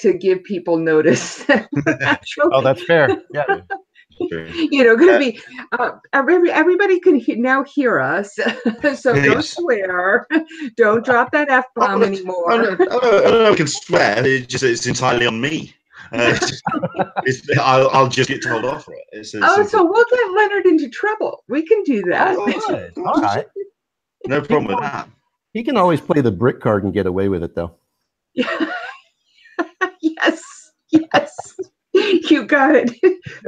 to give people notice. Actually, oh, that's fair. Yeah. You know, going to be everybody can now hear us, so don't swear, don't drop that F-bomb anymore. I don't can swear. It's entirely on me. I'll just get told off for it. So we'll get Leonard into trouble. We can do that. All right. No problem with that. He can always play the brick card and get away with it, though. Yes. You got it.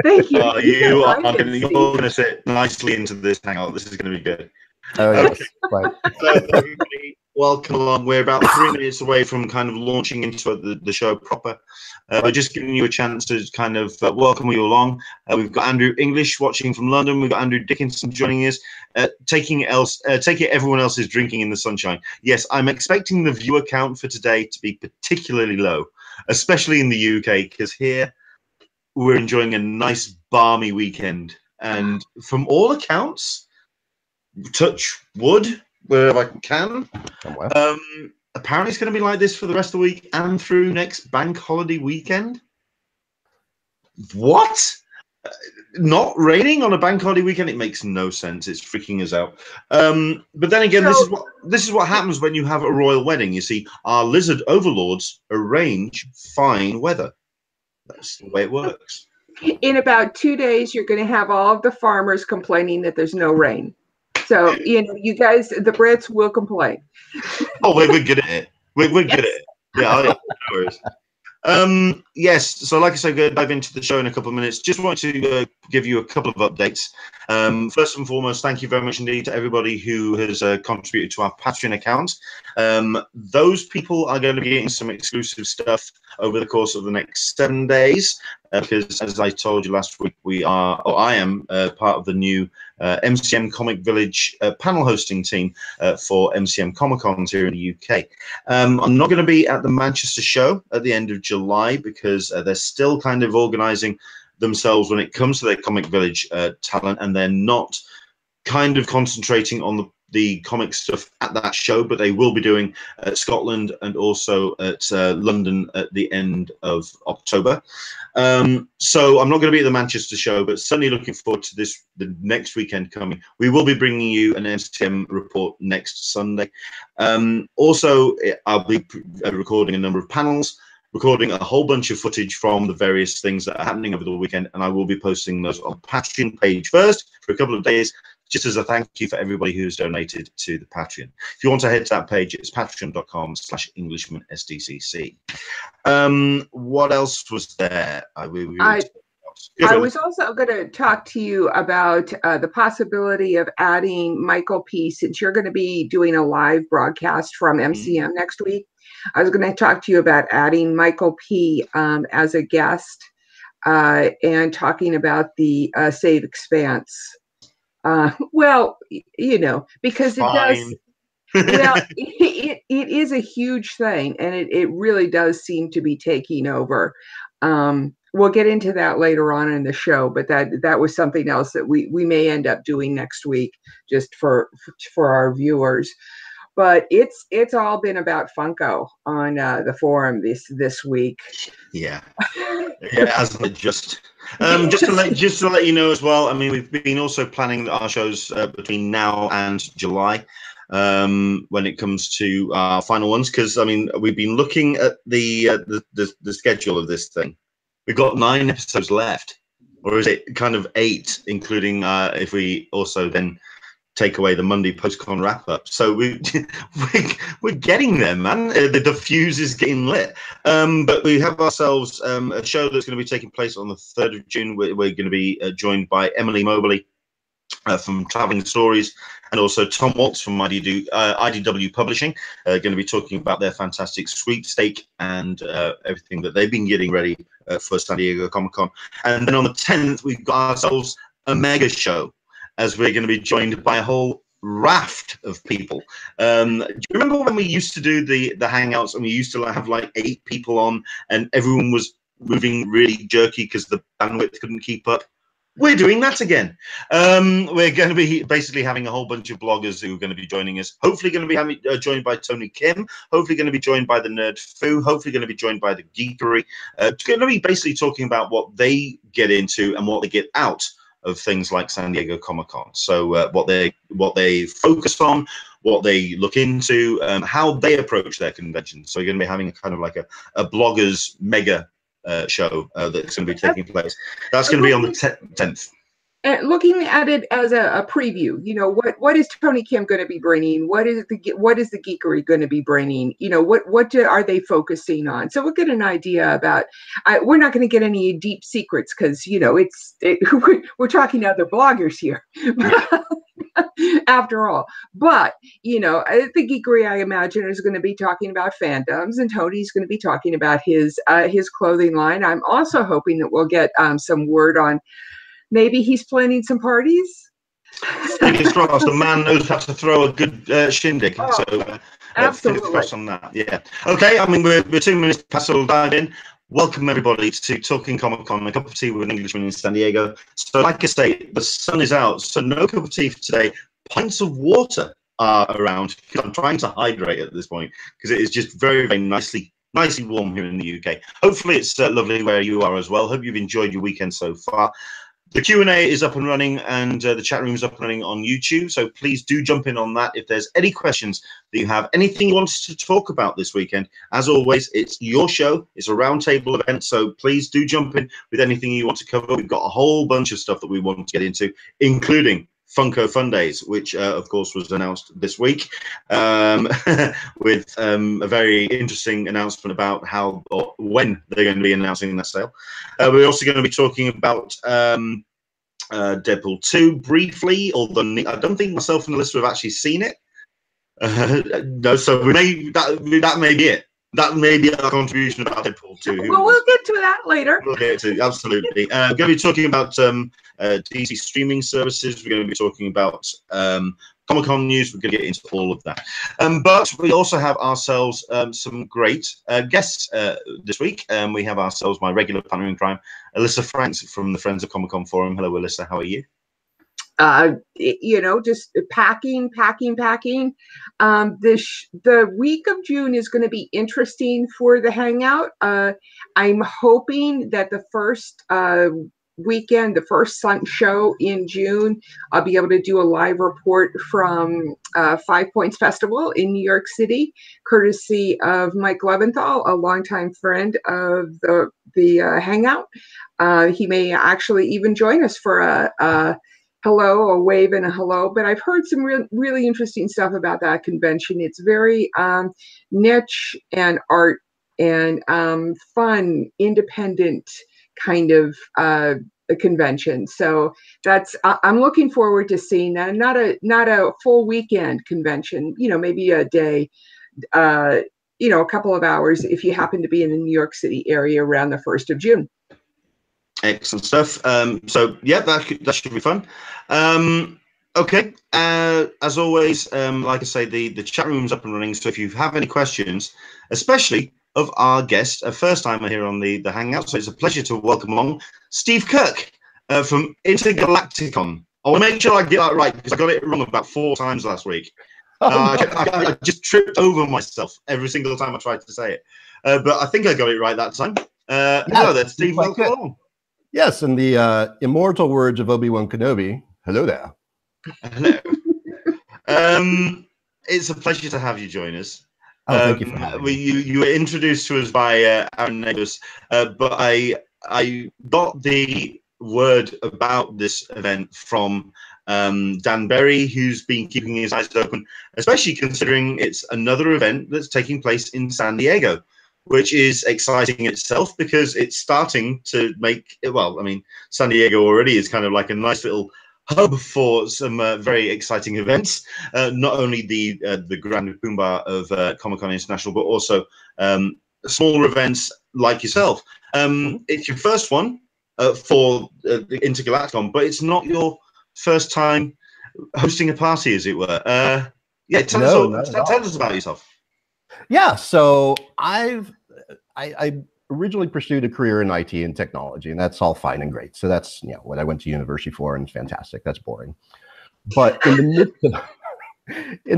Thank you. You're going to sit nicely into this hangout. This is going to be good. Oh, yes. Right. So everybody, welcome along. We're about 3 minutes away from kind of launching into the show proper. We're just giving you a chance to kind of welcome you along. We've got Andrew English watching from London. We've got Andrew Dickinson joining us. Take it everyone else is drinking in the sunshine. Yes, I'm expecting the viewer count for today to be particularly low, especially in the UK, because here we're enjoying a nice balmy weekend. And from all accounts, touch wood wherever I can, apparently it's going to be like this for the rest of the week and through next bank holiday weekend. What? Not raining on a bank holiday weekend? It makes no sense. It's freaking us out. But then again, this is what happens when you have a royal wedding. You see, our lizard overlords arrange fine weather. That's the way it works. In about 2 days, you're going to have all of the farmers complaining that there's no rain. So, you know, you guys, the Brits will complain. Oh, we're good at it. We're good at it. Yeah, no worries. Yes, so like I said, we're going to dive into the show in a couple of minutes. Just want to give you a couple of updates. First and foremost, thank you very much indeed to everybody who has contributed to our Patreon account. Those people are going to be getting some exclusive stuff over the course of the next 7 days, because as I told you last week, I am part of the new MCM Comic Village panel hosting team for MCM Comic-Con here in the UK. I'm not going to be at the Manchester show at the end of July because they're still kind of organising themselves when it comes to their Comic Village talent, and they're not kind of concentrating on the comic stuff at that show, but they will be doing Scotland and also at London at the end of October. So I'm not going to be at the Manchester show, but certainly looking forward to the next weekend coming. We will be bringing you an MCM report next Sunday. Also, I'll be recording a number of panels, recording a whole bunch of footage from the various things that are happening over the weekend, and I will be posting those on Patreon page first for a couple of days, just as a thank you for everybody who's donated to the Patreon. If you want to head to that page, it's patreon.com/EnglishmanSDCC. What else was there? I was also going to talk to you about the possibility of adding Michael P. Since you're going to be doing a live broadcast from MCM next week, I was going to talk to you about adding Michael P. As a guest and talking about the Save Expanse. Well, you know, because it does. Well, it is a huge thing, and it really does seem to be taking over. We'll get into that later on in the show, but that was something else that we may end up doing next week, just for our viewers. But it's all been about Funko on the forum this week. Yeah, hasn't it just? Just to let you know as well. I mean, we've been also planning our shows between now and July when it comes to our final ones, because I mean we've been looking at the schedule of this thing. We've got 9 episodes left, or is it kind of 8, including if we also then take away the Monday post-con wrap-up. So we're getting there, man. The fuse is getting lit. But we have ourselves a show that's going to be taking place on the 3rd of June. We're going to be joined by Emily Mobley from Traveling Stories, and also Tom Waltz from IDW Publishing, going to be talking about their fantastic sweepstake and everything that they've been getting ready for San Diego Comic-Con. And then on the 10th, we've got ourselves a mega show, as we're going to be joined by a whole raft of people. Do you remember when we used to do the hangouts and we used to have like 8 people on and everyone was moving really jerky because the bandwidth couldn't keep up? We're doing that again. We're going to be basically having a whole bunch of bloggers who are going to be joining us. Hopefully going to be having, joined by Tony Kim. Hopefully going to be joined by the Nerd Foo. Hopefully going to be joined by the Geekery. Going to be basically talking about what they get into and what they get out of things like San Diego Comic-Con. So what they focus on, what they look into, how they approach their conventions. So you're going to be having a kind of like a bloggers mega show that's going to be taking place. That's going to be on the 10th. And looking at it as a preview, you know, what is Tony Kim going to be bringing? What is the Geekery going to be bringing? You know, what are they focusing on? So we'll get an idea about. We're not going to get any deep secrets because you know we're talking to other bloggers here. After all, but you know, the Geekery, I imagine, is going to be talking about fandoms, and Tony's going to be talking about his clothing line. I'm also hoping that we'll get some word on maybe he's planning some parties. Fingers crossed. The man knows how to throw a good shindig. Oh, so absolutely. Fingers crossed on that. Yeah. Okay. I mean, we're 2 minutes past, so we'll dive in. Welcome everybody to Talkin Comic-Con, a cup of tea with an Englishman in San Diego. So like I say, the sun is out, so no cup of tea for today. Pints of water are around. I'm trying to hydrate at this point because it is just very, very nicely warm here in the UK. Hopefully it's lovely where you are as well. Hope you've enjoyed your weekend so far. The Q&A is up and running, and the chat room is up and running on YouTube. So please do jump in on that if there's any questions that you have, anything you want us to talk about this weekend. As always, it's your show. It's a roundtable event, so please do jump in with anything you want to cover. We've got a whole bunch of stuff that we want to get into, including Funko Fundays, which of course was announced this week, with a very interesting announcement about how or when they're going to be announcing that sale. We're also going to be talking about Deadpool 2 briefly, although I don't think myself and Alyssa have actually seen it. No, so that may be it. That may be our contribution about Deadpool 2. Well, we'll get to that later. We'll get to absolutely. We're going to be talking about DC streaming services. We're going to be talking about Comic-Con news. We're going to get into all of that. But we also have ourselves some great guests this week. We have ourselves my regular partner in crime, Alyssa Franks from the Friends of Comic-Con Forum. Hello, Alyssa. How are you? You know, just packing. The week of June is going to be interesting for the hangout. I'm hoping that the first weekend, the first show in June, I'll be able to do a live report from 5 Points Festival in New York City, courtesy of Mike Leventhal, a longtime friend of the hangout. He may actually even join us for a hello, a wave and a hello, but I've heard some really interesting stuff about that convention. It's very niche and art and fun, independent kind of a convention. So I'm looking forward to seeing that. Not a full weekend convention, you know, maybe a day, you know, a couple of hours if you happen to be in the New York City area around the 1st of June. Excellent stuff. So yeah, that should be fun. Okay. As always, like I say, the chat room's up and running. So if you have any questions, especially of our guest, a first timer here on the Hangout, so it's a pleasure to welcome along Steve Kirk from InterGalactiCon. I want to make sure I get that right because I got it wrong about 4 times last week. I just tripped over myself every single time I tried to say it, but I think I got it right that time. Hello there, Steve. Welcome along. Yes, in the immortal words of Obi-Wan Kenobi, hello there. Hello. It's a pleasure to have you join us. Oh, thank you for having me. You were introduced to us by Aaron Neighbors, but I got the word about this event from Dan Berry, who's been keeping his eyes open, especially considering it's another event that's taking place in San Diego, which is exciting in itself because it's starting to make, well, I mean, San Diego already is kind of like a nice little hub for some very exciting events. Not only the Grand Pumbaa of Comic-Con International, but also smaller events like yourself. It's your first one for the InterGalactiCon, but it's not your first time hosting a party, as it were. Yeah, tell us about yourself. Yeah, so I originally pursued a career in IT and technology, and that's all fine and great. So that's what I went to university for, and it's fantastic. That's boring. But in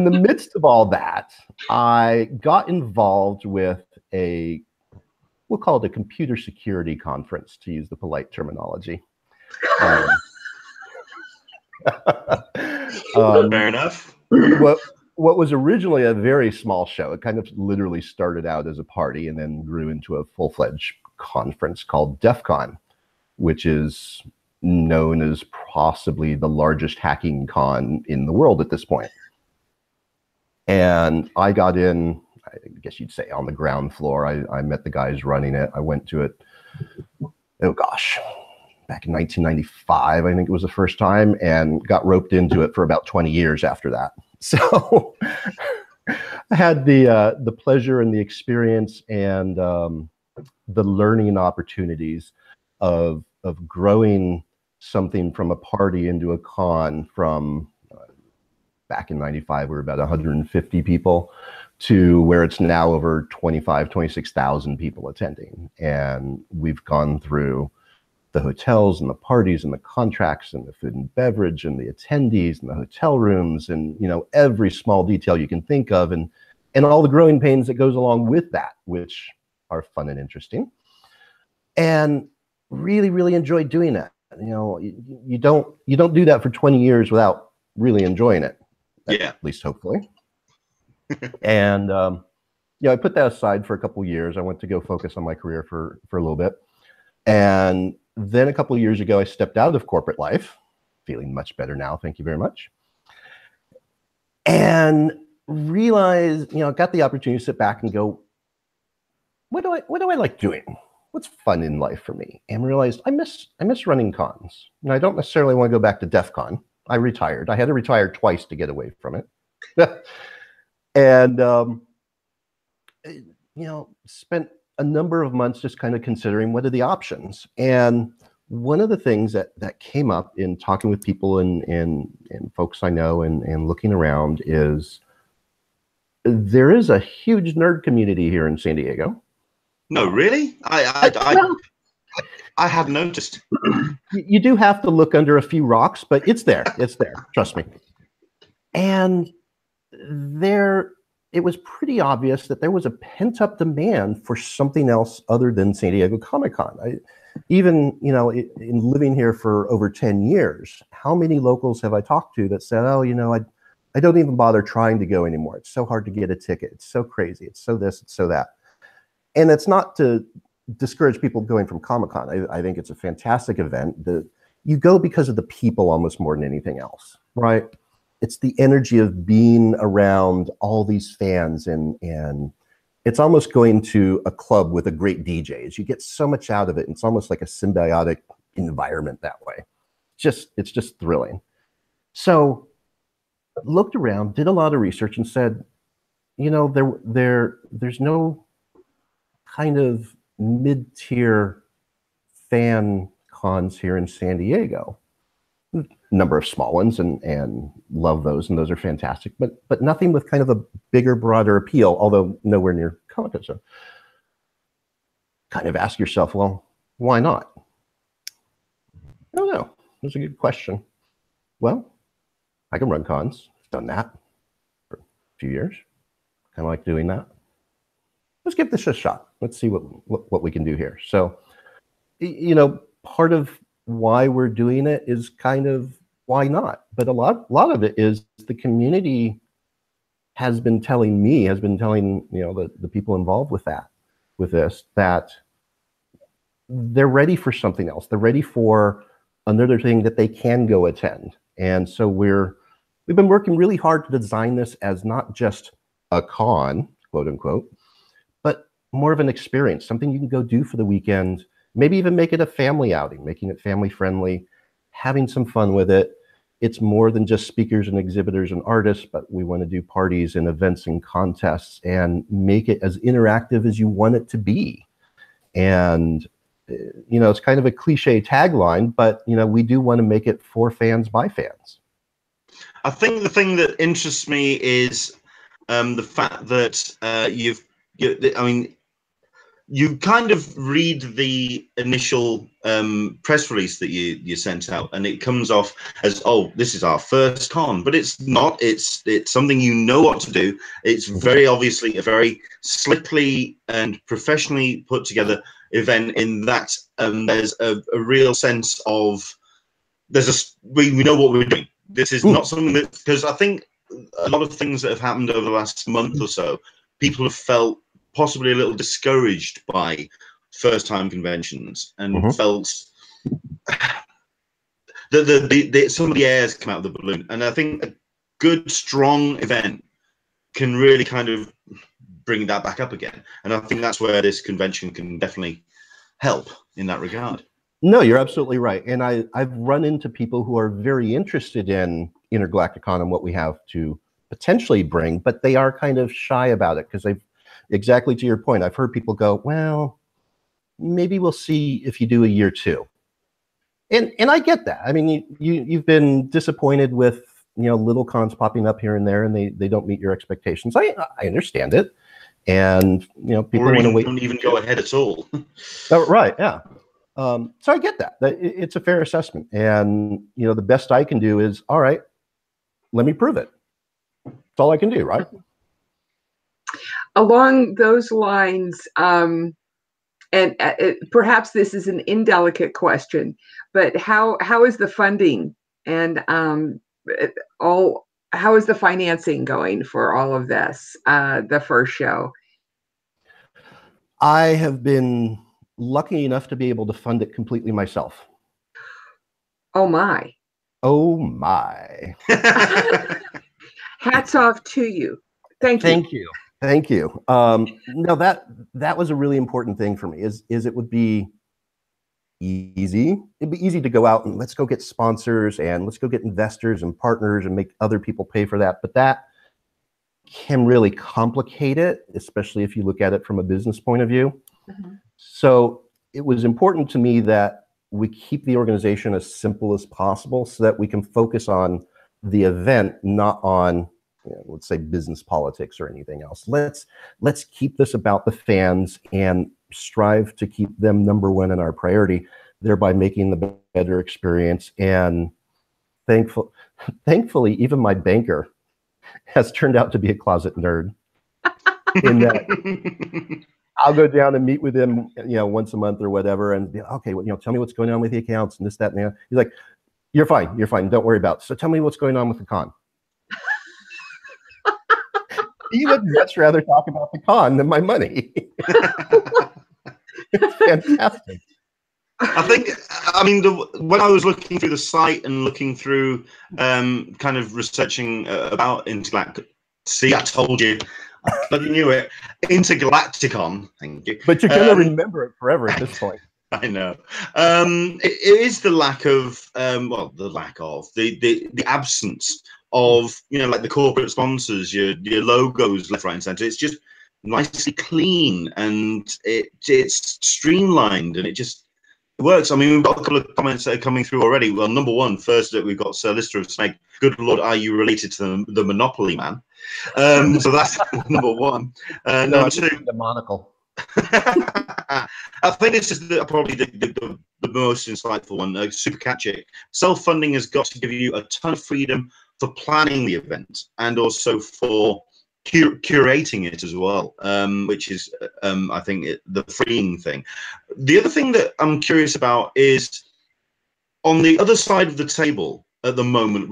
the midst of all that, I got involved with we'll call it a computer security conference, to use the polite terminology. Fair enough. What was originally a very small show, it kind of literally started out as a party and then grew into a full-fledged conference called DEF CON, which is known as possibly the largest hacking con in the world at this point. And I got in, I guess you'd say, on the ground floor. I met the guys running it. I went to it, oh gosh, back in 1995, I think it was the first time, and got roped into it for about 20 years after that. So I had the pleasure and the experience and the learning opportunities of growing something from a party into a con from back in 95, we were about 150 people to where it's now over 26,000 people attending. And we've gone through the hotels and the parties and the contracts and the food and beverage and the attendees and the hotel rooms and, every small detail you can think of and all the growing pains that goes along with that, which are fun and interesting. And really, really enjoyed doing that. You don't do that for 20 years without really enjoying it. At least hopefully. And I put that aside for a couple of years. I went to go focus on my career for a little bit. And then a couple of years ago, I stepped out of corporate life, feeling much better now. Thank you very much. And realized, got the opportunity to sit back and go, what do I like doing? What's fun in life for me? And realized I miss running cons. And I don't necessarily want to go back to DEF CON. I retired. I had to retire twice to get away from it. And, spent a number of months just kind of considering what are the options. And one of the things that came up in talking with people and folks I know and looking around is there is a huge nerd community here in San Diego. No, really? I have noticed. You do have to look under a few rocks, but it's there. It's there. Trust me. And it was pretty obvious that there was a pent-up demand for something else other than San Diego Comic-Con. Even, in living here for over 10 years, how many locals have I talked to that said, oh, I don't even bother trying to go anymore. It's so hard to get a ticket. It's so crazy. It's so this, it's so that. And it's not to discourage people going from Comic-Con. I think it's a fantastic event. You go because of the people almost more than anything else, right? It's the energy of being around all these fans and it's almost going to a club with a great DJ. You get so much out of it. It's almost like a symbiotic environment that way. It's just thrilling. So looked around, did a lot of research and said, there's no kind of mid-tier fan cons here in San Diego. Number of small ones and love those, and those are fantastic, but nothing with kind of a bigger, broader appeal, although nowhere near Comic-Con. So kind of ask yourself, well, why not? I don't know. That's a good question. Well, I can run cons. I've done that for a few years. Kind of like doing that. Let's give this a shot. Let's see what we can do here. So, part of why we're doing it is kind of why not? But a lot of it is the community has been telling the people involved with this, that they're ready for something else. They're ready for another thing that they can go attend. And so we've been working really hard to design this as not just a con, quote unquote, but more of an experience, something you can go do for the weekend, maybe even make it a family outing, making it family friendly, having some fun with it. It's more than just speakers and exhibitors and artists, but we want to do parties and events and contests and make it as interactive as you want it to be. And, it's kind of a cliche tagline, but, we do want to make it for fans by fans. I think the thing that interests me is the fact that you kind of read the initial press release that you sent out, and it comes off as, oh, this is our first con, but it's not. It's something you know what to do. It's very obviously a very slickly and professionally put together event in that there's a real sense of we know what we're doing. This is not something that, because I think a lot of things that have happened over the last month or so, people have felt possibly a little discouraged by first-time conventions and felt that some of the airs come out of the balloon. And I think a good, strong event can really kind of bring that back up again. And I think that's where this convention can definitely help in that regard. No, you're absolutely right. And I've run into people who are very interested in InterGalactiCon and what we have to potentially bring, but they are kind of shy about it because they've, exactly to your point, I've heard people go, well, maybe we'll see if you do a year 2. And I get that. I mean, you've been disappointed with, little cons popping up here and there, and they don't meet your expectations. I understand it. And, people want to wait. Don't even go ahead at all. Oh, right, yeah. So I get that. It's a fair assessment. And, the best I can do is, all right, let me prove it. That's all I can do, right? Along those lines, and perhaps this is an indelicate question, but how is the funding and how is the financing going for all of this, the first show? I have been lucky enough to be able to fund it completely myself. Oh my. Oh my. Hats off to you. Thank you. Thank you. Thank you. No, that was a really important thing for me, is it would be easy. It'd be easy to go out and let's go get sponsors and let's go get investors and partners and make other people pay for that. But that can really complicate it, especially if you look at it from a business point of view. So it was important to me that we keep the organization as simple as possible so that we can focus on the event, not on, let's say, business politics or anything else. Let's keep this about the fans and strive to keep them number one in our priority, thereby making the better experience. And thankfully, even my banker has turned out to be a closet nerd. In that I'll go down and meet with him, once a month or whatever, and be, okay, well, tell me what's going on with the accounts and this, that, and the other. He's like, you're fine, don't worry about it. So tell me what's going on with the con. He would much rather talk about the con than my money. It's fantastic. When I was looking through the site and looking through, kind of researching about InterGalactic, see, I told you, I knew it. InterGalactiCon, thank you. But you're going to remember it forever at this point. I know. It is the lack of, the absence of, like the corporate sponsors, your logos left, right, and center. It's just nicely clean and it's streamlined and it just works. I mean, we've got a couple of comments that are coming through already. Well, number one, first, we've got Sir Lister of Snake. Good Lord, are you related to the Monopoly Man? So that's number one. Number two, the monocle. I think this is probably the most insightful one. Super catchy. Self-funding has got to give you a ton of freedom for planning the event and also for curating it as well, which is, I think, the freeing thing. The other thing that I'm curious about is on the other side of the table at the moment,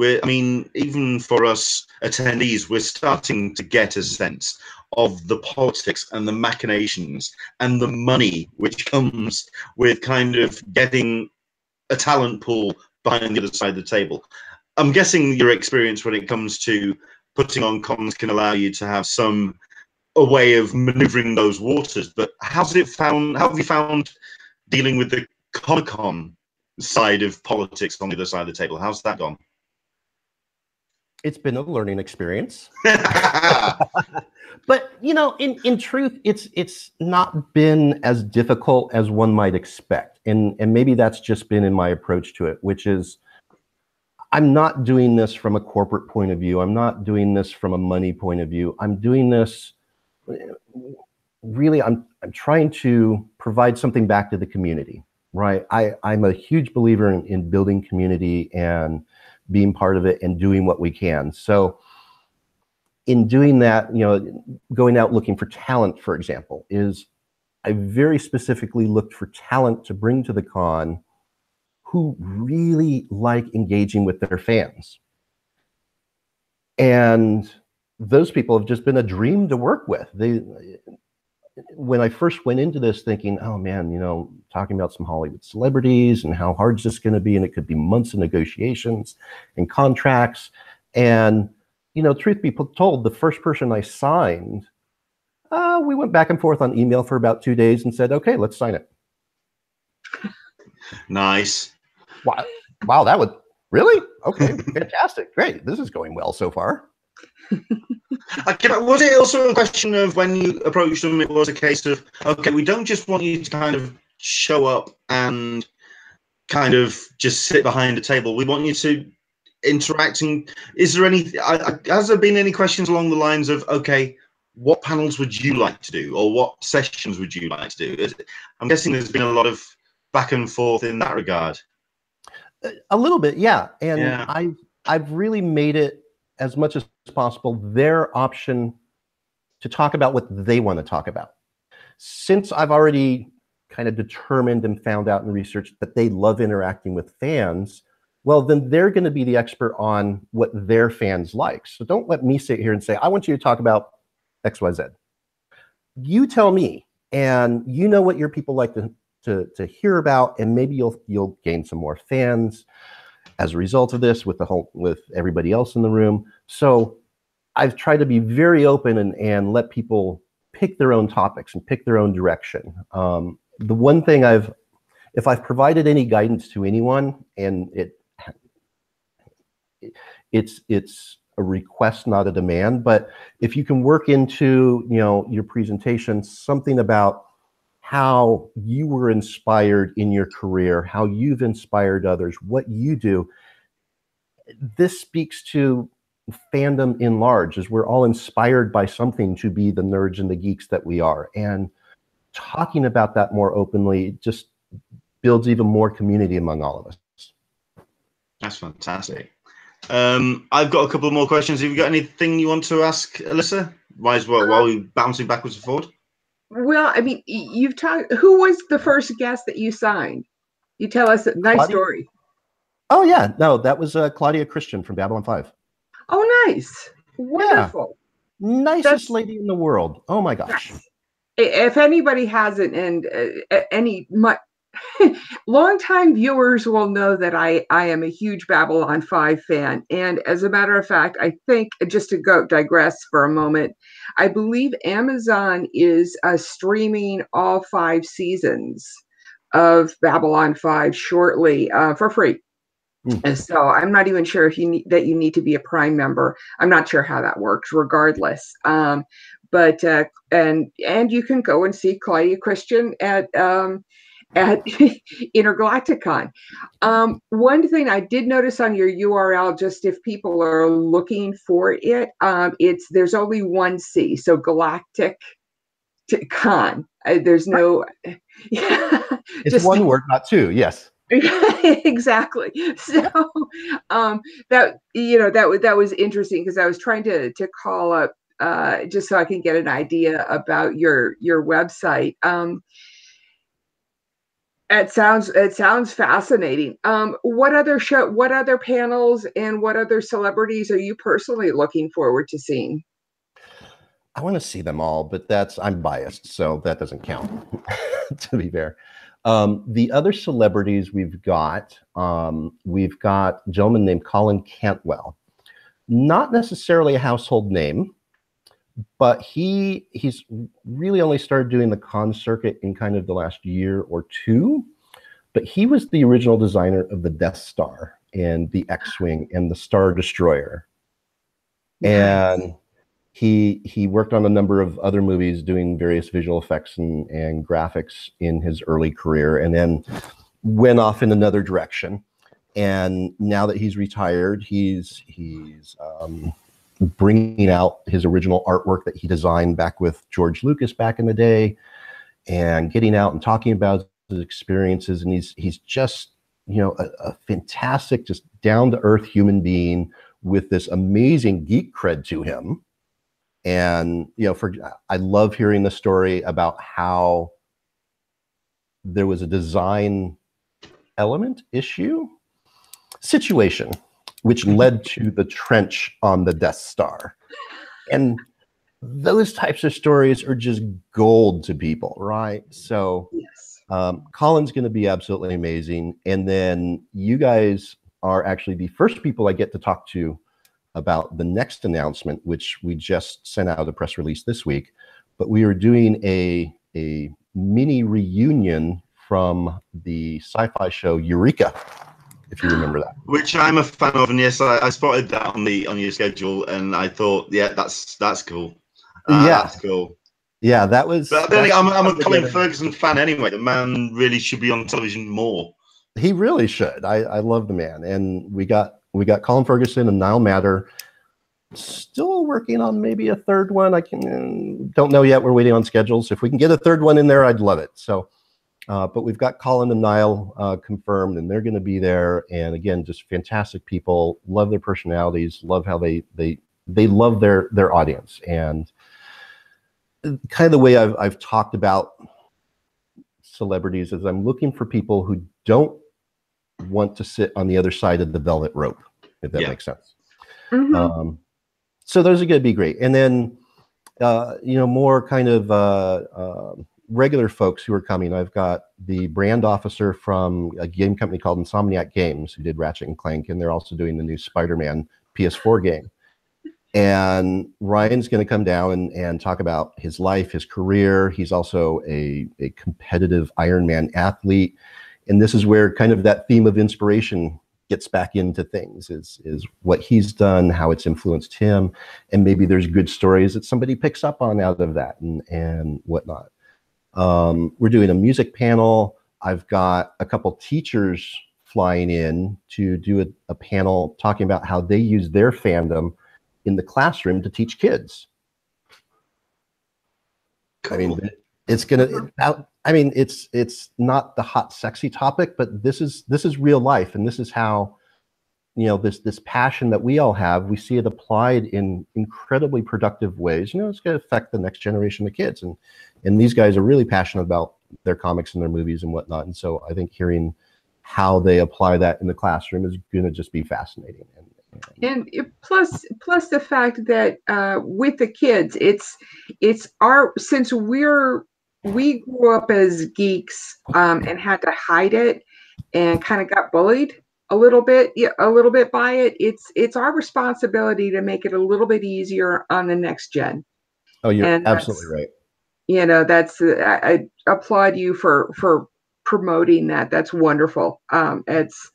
even for us attendees, we're starting to get a sense of the politics and the machinations and the money which comes with kind of getting a talent pool behind the other side of the table. I'm guessing your experience when it comes to putting on cons can allow you to have a way of maneuvering those waters. But how have you found dealing with the Comic-Con side of politics on the other side of the table? How's that gone? It's been a learning experience. But in truth, it's not been as difficult as one might expect. And maybe that's just been in my approach to it, which is I'm not doing this from a corporate point of view. I'm not doing this from a money point of view. I'm doing this really, I'm trying to provide something back to the community, right? I'm a huge believer in building community and being part of it and doing what we can. So in doing that, you know, going out looking for talent, for example, I very specifically looked for talent to bring to the con who really like engaging with their fans. And those people have just been a dream to work with. When I first went into this thinking, oh man, you know, talking about some Hollywood celebrities and how hard is this going to be, and it could be months of negotiations and contracts. And, you know, truth be told, the first person I signed, we went back and forth on email for about 2 days and said, okay, let's sign it. Nice. Wow, that would really? Okay, fantastic. Great. This is going well so far. Was it also a question of when you approached them, it was a case of, okay, we don't just want you to kind of show up and kind of just sit behind a table. We want you to interact. And is there any, has there been any questions along the lines of, okay, what panels would you like to do? Or what sessions would you like to do? I'm guessing there's been a lot of back and forth in that regard. A little bit, yeah. And yeah. I've really made it as much as possible their option to talk about what they want to talk about. Since I've already kind of determined and found out and researched that they love interacting with fans, well, then they're going to be the expert on what their fans like. So don't let me sit here and say, I want you to talk about XYZ. You tell me, and you know what your people like to hear about, and maybe you'll gain some more fans as a result of this with everybody else in the room. So I've tried to be very open and let people pick their own topics and pick their own direction. The one thing if I've provided any guidance to anyone, and it's a request, not a demand, but if you can work into, you know, your presentation something about how you were inspired in your career, how you've inspired others, what you do. This speaks to fandom in large, as we're all inspired by something to be the nerds and the geeks that we are. And talking about that more openly just builds even more community among all of us. That's fantastic. I've got a couple more questions. Have you got anything you want to ask Alyssa? While we're bouncing backwards and forward? Well, I mean, you've talked. Who was the first guest that you signed? You tell us a nice story. Oh yeah, no, that was Claudia Christian from Babylon 5. Oh, nice, wonderful, nicest lady in the world. Oh my gosh. If anybody hasn't, and longtime viewers will know that I am a huge Babylon 5 fan. And as a matter of fact, I think, just to digress for a moment, I believe Amazon is streaming all 5 seasons of Babylon 5 shortly for free. And so I'm not even sure if you need to be a Prime member. I'm not sure how that works regardless. But you can go and see Claudia Christian at InterGalactiCon. One thing I did notice on your URL, just if people are looking for it, there's only one C, so Galactic Con. There's no. It's one word, not two. Yes. Exactly. So that was interesting, because I was trying to call up just so I can get an idea about your website. It sounds fascinating. What other panels and what other celebrities are you personally looking forward to seeing? I want to see them all, but I'm biased, so that doesn't count. To be fair. The other celebrities we've got a gentleman named Colin Cantwell. Not necessarily a household name, but he's really only started doing the con circuit in kind of the last year or two. But he was the original designer of the Death Star and the X-Wing and the Star Destroyer. Nice. And he worked on a number of other movies doing various visual effects and graphics in his early career, and then went off in another direction. And now that he's retired, he's bringing out his original artwork that he designed back with George Lucas back in the day, and getting out and talking about his experiences. And he's just, a fantastic, just down-to-earth human being with this amazing geek cred to him. And, I love hearing the story about how there was a design element situation, which led to the trench on the Death Star. And those types of stories are just gold to people, right? So yes. Colin's going to be absolutely amazing. And then you guys are actually the first people I get to talk to about the next announcement, which we just sent out a press release this week. But we are doing a mini reunion from the sci-fi show Eureka, if you remember that. Which I'm a fan of, and yes, I spotted that on your schedule, and I thought, yeah, that's cool. That's cool. Yeah, that was. But then I'm a Colin Ferguson fan anyway. The man really should be on television more. He really should. I love the man, and we got Colin Ferguson and Niall Matter. Still working on maybe a third one. Don't know yet. We're waiting on schedules. If we can get a third one in there, I'd love it. So. But we've got Colin and Niall confirmed, and they're going to be there. And again, just fantastic people. Love their personalities. Love how they love their audience. And kind of the way I've talked about celebrities is I'm looking for people who don't want to sit on the other side of the velvet rope, if that makes sense. Mm-hmm. So those are going to be great. And then more kind of regular folks who are coming. I've got the brand officer from a game company called Insomniac Games, who did Ratchet and Clank, and they're also doing the new Spider-Man PS4 game. And Ryan's going to come down and talk about his life, his career. He's also a competitive Ironman athlete. And this is where kind of that theme of inspiration gets back into things, is what he's done, how it's influenced him, and maybe there's good stories that somebody picks up on out of that and whatnot. We're doing a music panel. I've got a couple teachers flying in to do a panel talking about how they use their fandom in the classroom to teach kids. Cool. I mean, it's not the hot, sexy topic, but this is real life, and this is how, this passion that we all have, we see it applied in incredibly productive ways. It's going to affect the next generation of kids, and these guys are really passionate about their comics and their movies and whatnot. And so I think hearing how they apply that in the classroom is going to just be fascinating. And plus the fact that with the kids, it's our, since we grew up as geeks and had to hide it and kind of got bullied a little bit by it. It's our responsibility to make it a little bit easier on the next gen. Oh, you're absolutely right. I applaud you for promoting that. That's wonderful. It's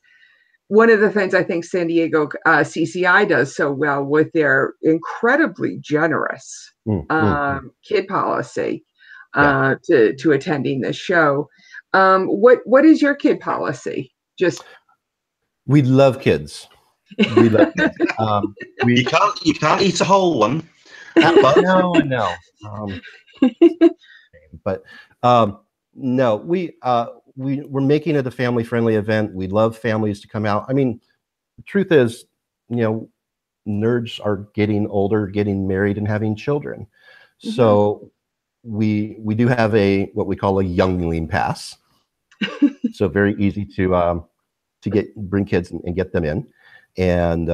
one of the things I think San Diego CCI does so well with their incredibly generous kid policy to attending this show. What is your kid policy? We love kids. We love kids. You can't eat a whole one. No. But no, we're making it a family-friendly event. We love families to come out. I mean, the truth is, nerds are getting older, getting married, and having children. Mm-hmm. So we do have what we call a youngling pass. So very easy to bring kids and get them in. And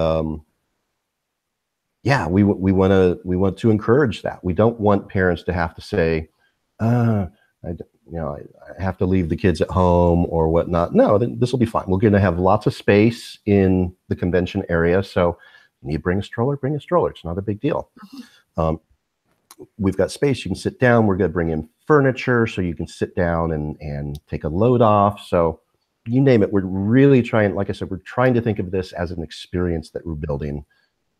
we want to encourage that. We don't want parents to have to say, I have to leave the kids at home or whatnot. No, this will be fine. We're going to have lots of space in the convention area. So you need to bring a stroller, bring a stroller. It's not a big deal. We've got space. You can sit down. We're going to bring in furniture so you can sit down and take a load off. So you name it. We're really trying, like I said, we're trying to think of this as an experience that we're building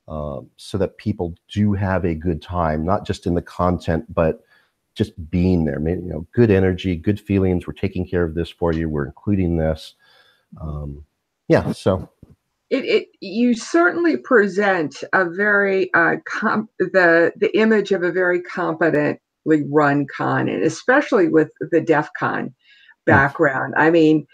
so that people do have a good time, not just in the content, but just being there. Maybe, good energy, good feelings. We're taking care of this for you. We're including this. So. You certainly present a very the image of a very competently run con, and especially with the DEF CON background. I mean,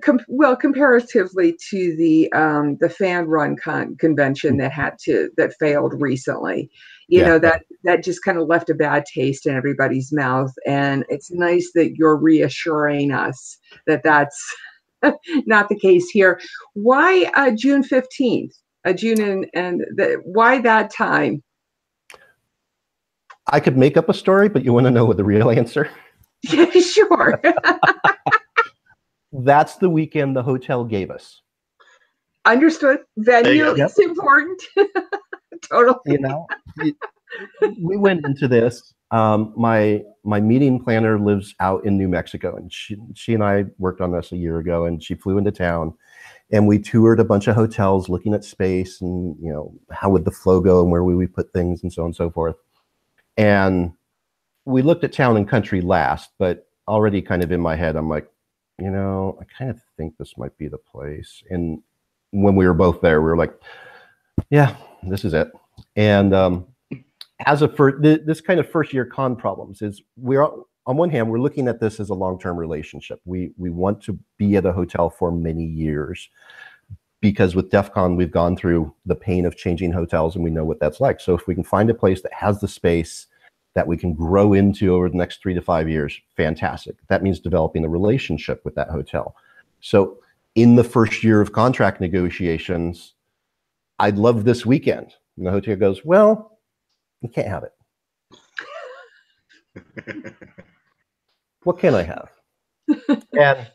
comparatively to the fan run convention that failed recently, that just kind of left a bad taste in everybody's mouth. And it's nice that you're reassuring us that that's not the case here. Why June 15th? Why that time? I could make up a story, but you want to know the real answer? Yeah, sure. That's the weekend the hotel gave us. Understood. Venue is important. Totally. We went into this. My meeting planner lives out in New Mexico, and she and I worked on this a year ago, and she flew into town, and we toured a bunch of hotels looking at space and, how would the flow go and where would we put things and so on and so forth. And we looked at town and country last, but already kind of in my head, I'm like, I kind of think this might be the place. And when we were both there, we were like, yeah, this is it. And this kind of first year con problems is on one hand, we're looking at this as a long-term relationship. We want to be at a hotel for many years, because with DEF CON, we've gone through the pain of changing hotels and we know what that's like. So if we can find a place that has the space that we can grow into over the next 3 to 5 years, fantastic. That means developing a relationship with that hotel. So in the first year of contract negotiations, I'd love this weekend. And the hotel goes, well, you can't have it. What can I have? And,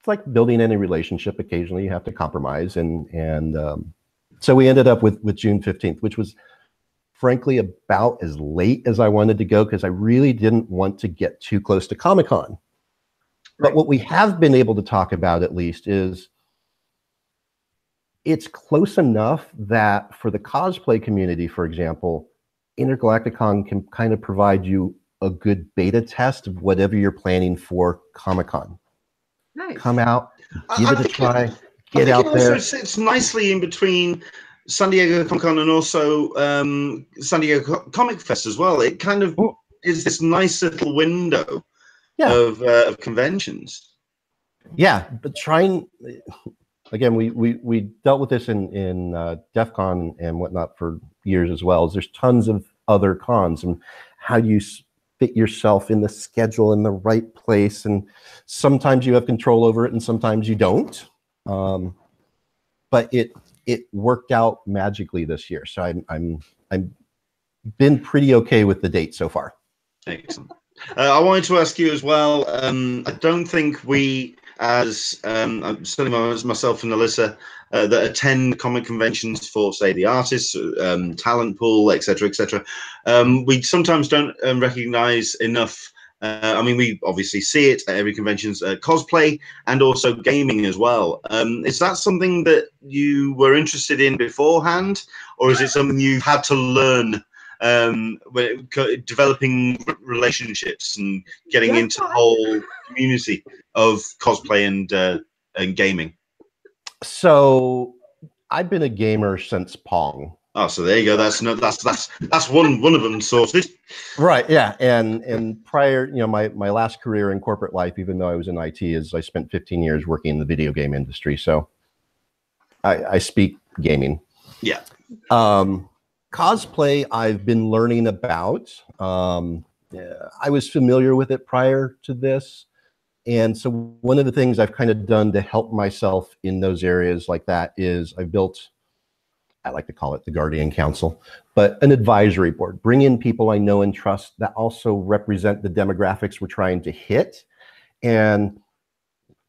it's like building any relationship. Occasionally you have to compromise. And so we ended up with June 15th, which was frankly about as late as I wanted to go, because I really didn't want to get too close to Comic-Con. But what we have been able to talk about, at least, is it's close enough that for the cosplay community, for example, InterGalactiCon can kind of provide you a good beta test of whatever you're planning for Comic-Con. Nice. Come out, give it a try, get out there. It sits nicely in between San Diego Comic-Con and also San Diego Comic Fest as well. It kind of is this nice little window of conventions. Yeah, but again, we dealt with this in DEF CON and whatnot for years as well. There's tons of other cons, and how do you fit yourself in the schedule in the right place? And sometimes you have control over it and sometimes you don't. But it worked out magically this year. So I'm been pretty okay with the date so far. Excellent. I wanted to ask you as well. I don't think we, as certainly myself and Alyssa, that attend comic conventions for, say, the artists, talent pool, etc., we sometimes don't recognize enough. I mean, we obviously see it at every convention's cosplay and also gaming as well. Is that something that you were interested in beforehand, or is it something you've had to learn developing relationships and getting into the whole community of cosplay and gaming? So I've been a gamer since Pong. Oh, so there you go. That's one of them sorted. Right. Yeah. And prior, my last career in corporate life, even though I was in IT, is I spent 15 years working in the video game industry. So I speak gaming. Yeah. Cosplay, I've been learning about. I was familiar with it prior to this. And so one of the things I've kind of done to help myself in those areas like that is I've built, I like to call it the Guardian Council, but an advisory board. Bring in people I know and trust that also represent the demographics we're trying to hit. And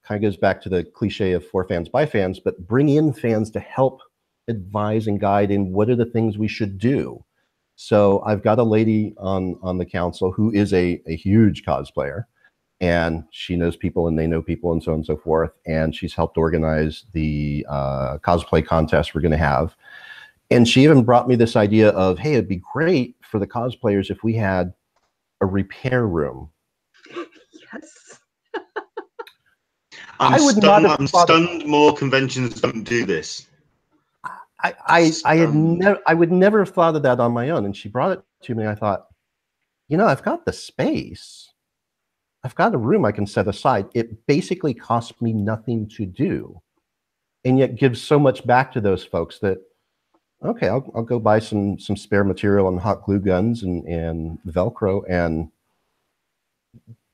kind of goes back to the cliche of for fans by fans, but bring in fans to help advise and guide in what are the things we should do. So I've got a lady on the council who is a huge cosplayer, and she knows people and they know people and so on and so forth. And she's helped organize the cosplay contest we're going to have. And she even brought me this idea of, hey, it'd be great for the cosplayers if we had a repair room. Yes. I'm stunned more conventions don't do this. I would never have thought of that on my own. And she brought it to me. I thought, I've got the space. I've got a room I can set aside. It basically costs me nothing to do, and yet gives so much back to those folks that, okay, I'll go buy some spare material and hot glue guns and Velcro, and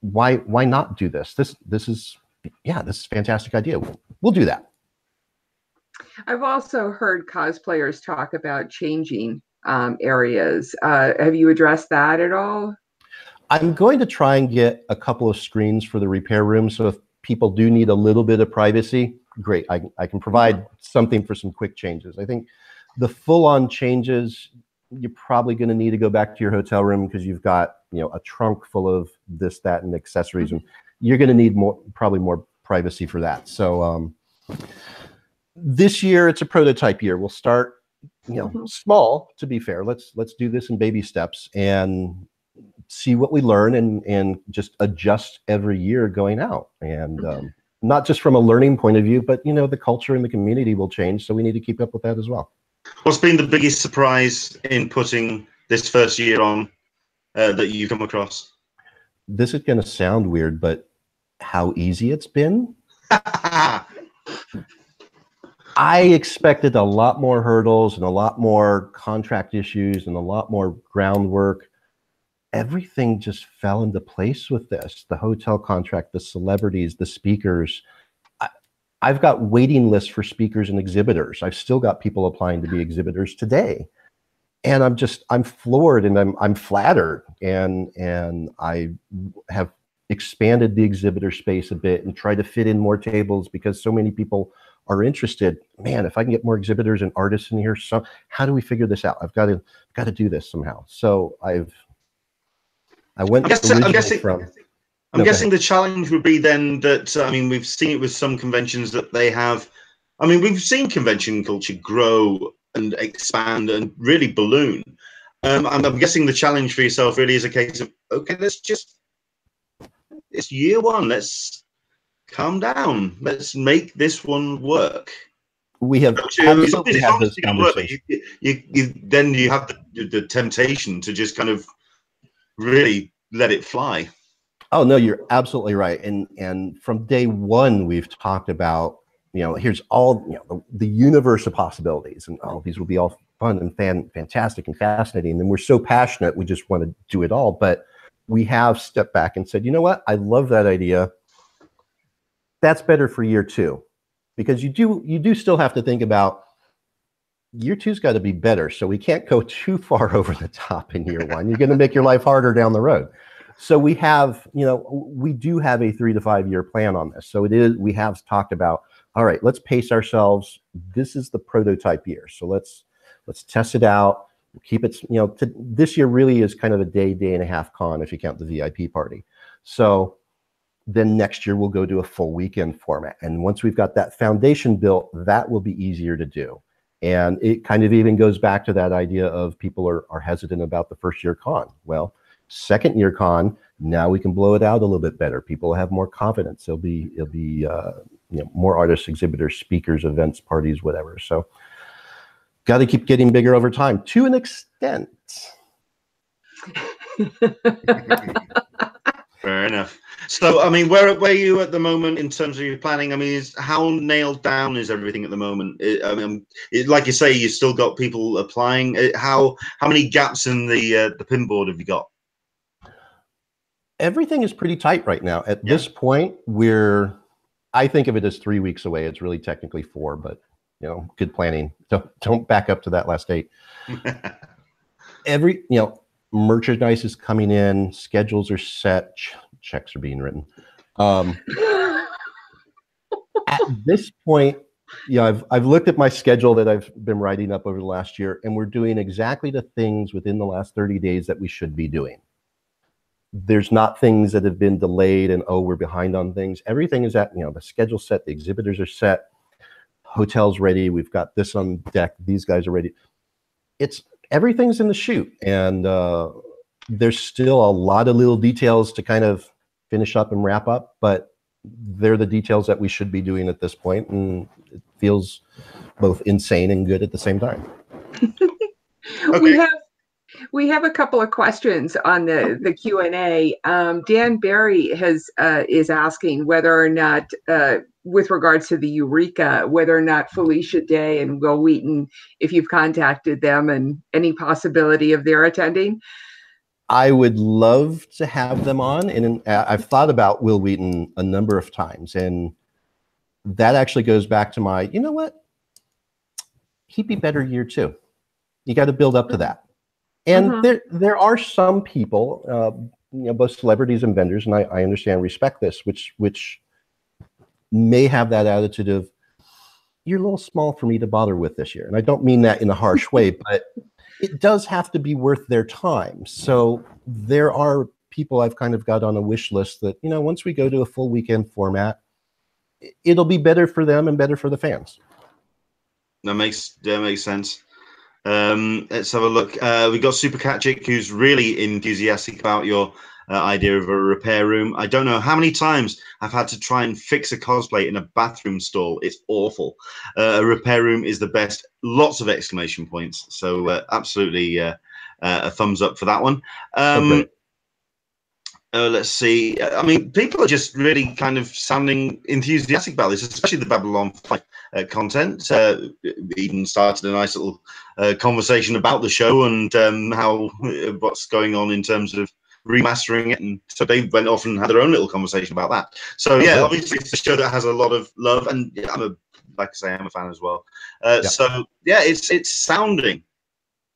why not do this? This is a fantastic idea. We'll do that. I've also heard cosplayers talk about changing areas. Have you addressed that at all? I'm going to try and get a couple of screens for the repair room. So if people do need a little bit of privacy, great. I can provide something for some quick changes. I think the full-on changes, you're probably going to need to go back to your hotel room because you've got, a trunk full of this, that, and accessories, and you're going to need probably more privacy for that. So this year, it's a prototype year. We'll start, small, to be fair. Let's do this in baby steps and see what we learn and just adjust every year going out. And not just from a learning point of view, but, the culture and the community will change. So we need to keep up with that as well. What's been the biggest surprise in putting this first year on that you come across? This is going to sound weird, but how easy it's been. I expected a lot more hurdles and a lot more contract issues and a lot more groundwork. Everything just fell into place with this. The hotel contract, the celebrities, the speakers. I've got waiting lists for speakers and exhibitors. I've still got people applying to be exhibitors today. And I'm floored and I'm flattered. And I have expanded the exhibitor space a bit and tried to fit in more tables because so many people are interested. Man, if I can get more exhibitors and artists in here, so how do we figure this out? I've got to do this somehow. So I'm guessing the challenge would be then that, we've seen it with some conventions that they have, we've seen convention culture grow and expand and really balloon. I'm guessing the challenge for yourself really is a case of, okay, it's year one. Let's calm down. Let's make this one work. We have absolutely had this conversation. Then you have the temptation to just kind of really let it fly. Oh no, you're absolutely right. And from day one, we've talked about, here's all, the universe of possibilities, and these will be all fun and fantastic and fascinating. And we're so passionate, we just want to do it all. But we have stepped back and said, you know what? I love that idea. That's better for year two, because you do still have to think about year two's got to be better. So we can't go too far over the top in year one. You're going to make your life harder down the road. So we have, we do have a 3 to 5 year plan on this. So we have talked about, all right, let's pace ourselves. This is the prototype year. So let's test it out. Keep it, this year really is kind of a day and a half con if you count the VIP party. So then next year we'll go to a full weekend format. And once we've got that foundation built, that will be easier to do. And it kind of even goes back to that idea of people are hesitant about the first year con. Well, second year con, now we can blow it out a little bit better. People have more confidence. It'll be more artists, exhibitors, speakers, events, parties, whatever. So got to keep getting bigger over time to an extent. Fair enough. So, where are you at the moment in terms of your planning? How nailed down is everything at the moment? Like you say, you've still got people applying. How many gaps in the pinboard have you got? Everything is pretty tight right now. At this point, I think of it as 3 weeks away. It's really technically 4, but good planning. Don't back up to that last date. Merchandise is coming in, schedules are set, checks are being written. At this point, I've looked at my schedule that I've been writing up over the last year, and we're doing exactly the things within the last 30 days that we should be doing. There's not things that have been delayed and, we're behind on things. Everything is at, the schedule's set, the exhibitors are set, hotel's ready, we've got this on deck, these guys are ready. Everything's in the chute, and there's still a lot of little details to kind of finish up and wrap up, but they're the details that we should be doing at this point, and it feels both insane and good at the same time. Okay. We have a couple of questions on the Q&A. Dan Barry is asking whether or not, with regards to the Eureka, whether or not Felicia Day and Will Wheaton, if you've contacted them and any possibility of their attending. I would love to have them on, and I've thought about Will Wheaton a number of times, and that actually goes back to my, you know what, he'd be better year two. You got to build up to that. And there are some people, both celebrities and vendors, and I understand and respect this, which may have that attitude of, you're a little small for me to bother with this year. And I don't mean that in a harsh way, but it does have to be worth their time. So there are people I've kind of got on a wish list that, once we go to a full weekend format, it'll be better for them and better for the fans. That makes sense. Let's have a look. We got Super Catchick, who's really enthusiastic about your idea of a repair room. I don't know how many times I've had to try and fix a cosplay in a bathroom stall. It's awful. A repair room is the best. Lots of exclamation points. So absolutely a thumbs up for that one. Let's see. I mean, people are just really kind of sounding enthusiastic about this, especially the Babylon 5 content. Even started a nice little conversation about the show and how what's going on in terms of remastering it, and so they went off and had their own little conversation about that. So yeah, obviously it's a show that has a lot of love, and yeah, like I say, I'm a fan as well. So yeah, it's sounding.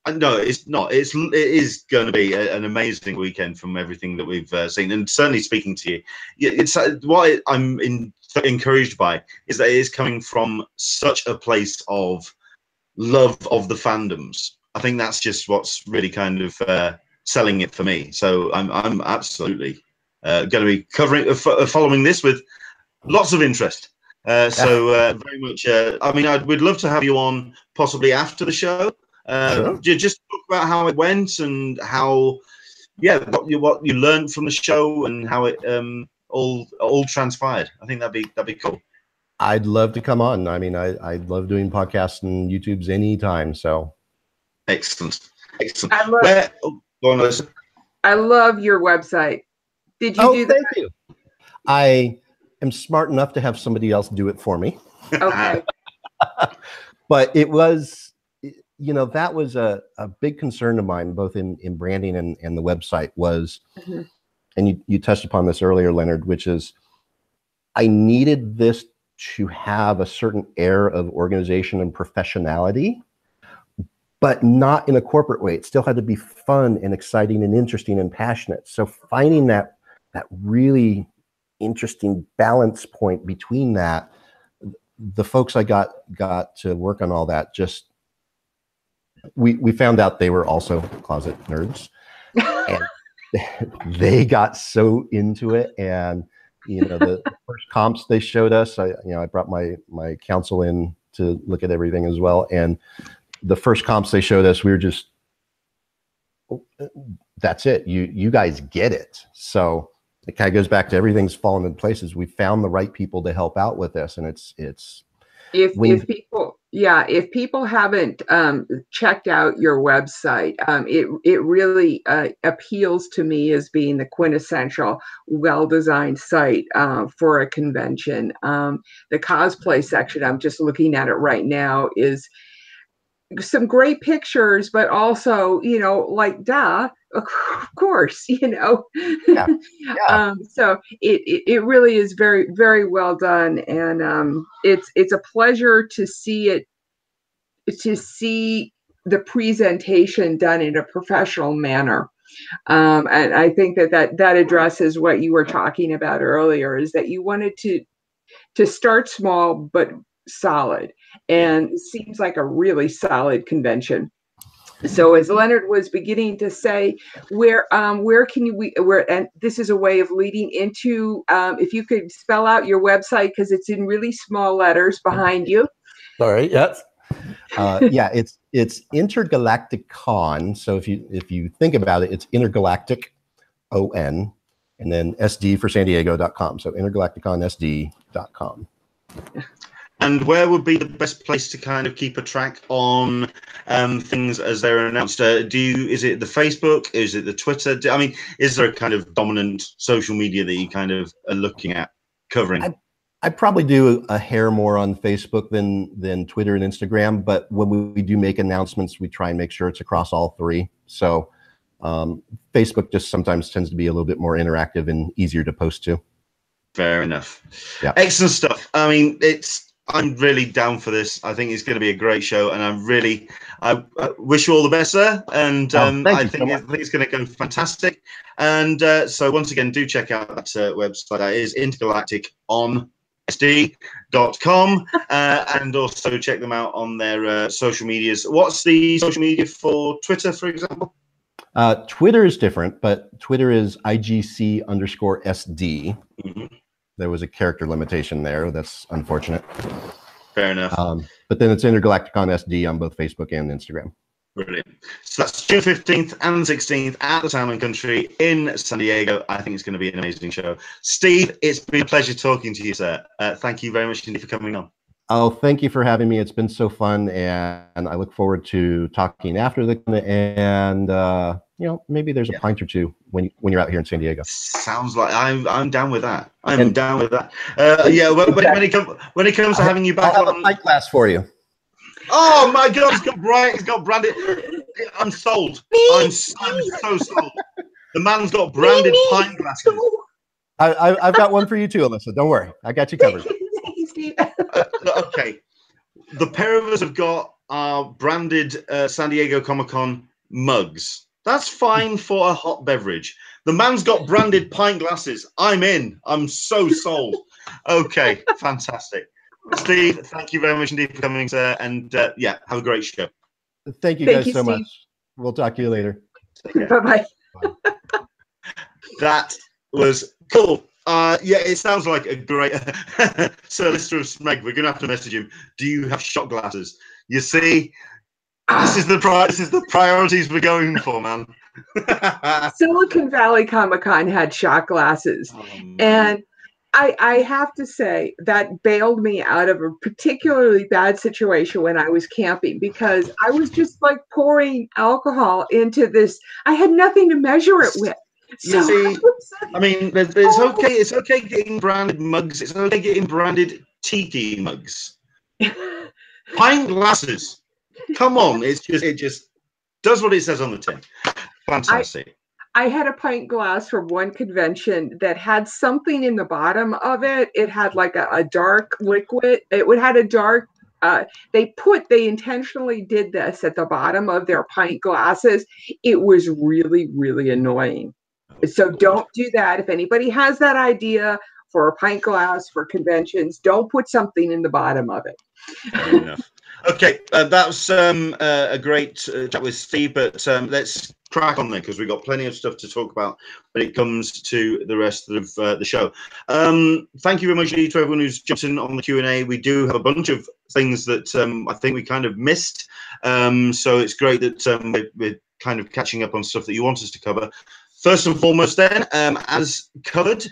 No, it's not. It is going to be an amazing weekend from everything that we've seen, and certainly speaking to you, it's what I'm encouraged by is that it is coming from such a place of love of the fandoms. I think that's just what's really kind of selling it for me. So I'm absolutely going to be following this with lots of interest. So very much. I mean, we'd love to have you on possibly after the show. Sure. Just talk about how it went and how, what you learned from the show and how it all transpired. I think that'd be cool. I'd love to come on. I mean, I love doing podcasts and YouTubes anytime. So excellent. Go on, Alyssa. I love your website. Did you do that? Thank you. I am smart enough to have somebody else do it for me. Okay. But it was, that was a big concern of mine, both in branding and the website was, and you touched upon this earlier, Leonard, which is I needed this to have a certain air of organization and professionality, but not in a corporate way. It still had to be fun and exciting and interesting and passionate. So finding that really interesting balance point between that, the folks I got to work on all that, just we found out they were also closet nerds, and they got so into it. And the first comps they showed us, I brought my counsel in to look at everything as well, and the first comps they showed us, we were just, that's it. You guys get it. So it kind of goes back to everything's fallen in places. We found the right people to help out with this, and it's. If people haven't checked out your website, it really appeals to me as being the quintessential well-designed site for a convention. The cosplay section, I'm just looking at it right now, is some great pictures, but also, of course, so it really is very, very well done. And it's a pleasure to see the presentation done in a professional manner. And I think that addresses what you were talking about earlier, is that you wanted to start small, but solid, and it seems like a really solid convention. So as Leonard was beginning to say, where and this is a way of leading into, if you could spell out your website, because it's in really small letters behind you. All right. Yes. It's InterGalactiCon. So if you think about it, it's InterGalactic ON, and then SD for San Diego.com. So InterGalactiConSD.com. And where would be the best place to kind of keep a track on things as they're announced? Is it the Facebook? Is it the Twitter? I mean, is there a kind of dominant social media that you kind of are looking at covering? I probably do a hair more on Facebook than Twitter and Instagram, but when we do make announcements, we try and make sure it's across all three. So Facebook just sometimes tends to be a little bit more interactive and easier to post to. Fair enough. Yeah. Excellent stuff. I mean, I'm really down for this. I think it's going to be a great show, and I wish you all the best, sir. And I think it's going to go fantastic. And so once again, do check out that website. That is InterGalactiCon.com, and also check them out on their social medias. What's the social media for Twitter, for example? Twitter is different, but Twitter is IGC_SD. Mm-hmm. There was a character limitation there. That's unfortunate. Fair enough. But then it's InterGalactiCon SD on both Facebook and Instagram. Brilliant. So that's June 15th and 16th at the Town and Country in San Diego. I think it's going to be an amazing show. Steve, it's been a pleasure talking to you, sir. Thank you very much indeed for coming on. Oh, thank you for having me. It's been so fun, and I look forward to talking after and maybe there's a pint or two when you're out here in San Diego. Sounds like I'm down with that. I'm down with that. When it comes to having you back, I'll have a pint glass for you. Oh my God, it's got branded. I'm sold. I'm so sold. The man's got branded pint glasses. I've got one for you too, Alyssa. Don't worry, I got you covered. Okay, the pair of us have got our branded San Diego Comic-Con mugs. That's fine for a hot beverage. The man's got branded pint glasses. I'm in. I'm so sold. Okay, fantastic. Steve, thank you very much indeed for coming, sir. And have a great show. Thank you guys so much. We'll talk to you later. Bye-bye. That was cool. It sounds like a great Sir Lister of Smeg. We're going to have to message him. Do you have shot glasses? You see, this is the priorities we're going for, man. Silicon Valley Comic-Con had shot glasses, and I have to say that bailed me out of a particularly bad situation when I was camping, because I was just like pouring alcohol into this. I had nothing to measure it with. So, see, I mean, it's okay. It's okay getting branded mugs. It's okay getting branded tiki mugs. Pint glasses. Come on, it just does what it says on the tin. Fantastic. I had a pint glass from one convention that had something in the bottom of it. It had like a dark liquid. It had a dark. They intentionally did this at the bottom of their pint glasses. It was really, really annoying. So don't do that. If anybody has that idea for a pint glass for conventions, don't put something in the bottom of it. Fair enough. Okay, that was a great chat with Steve, but let's crack on then, because we've got plenty of stuff to talk about when it comes to the rest of the show. Thank you very much to everyone who's jumped in on the Q&A. We do have a bunch of things that I think we kind of missed, so it's great that we're kind of catching up on stuff that you want us to cover. First and foremost then, as covered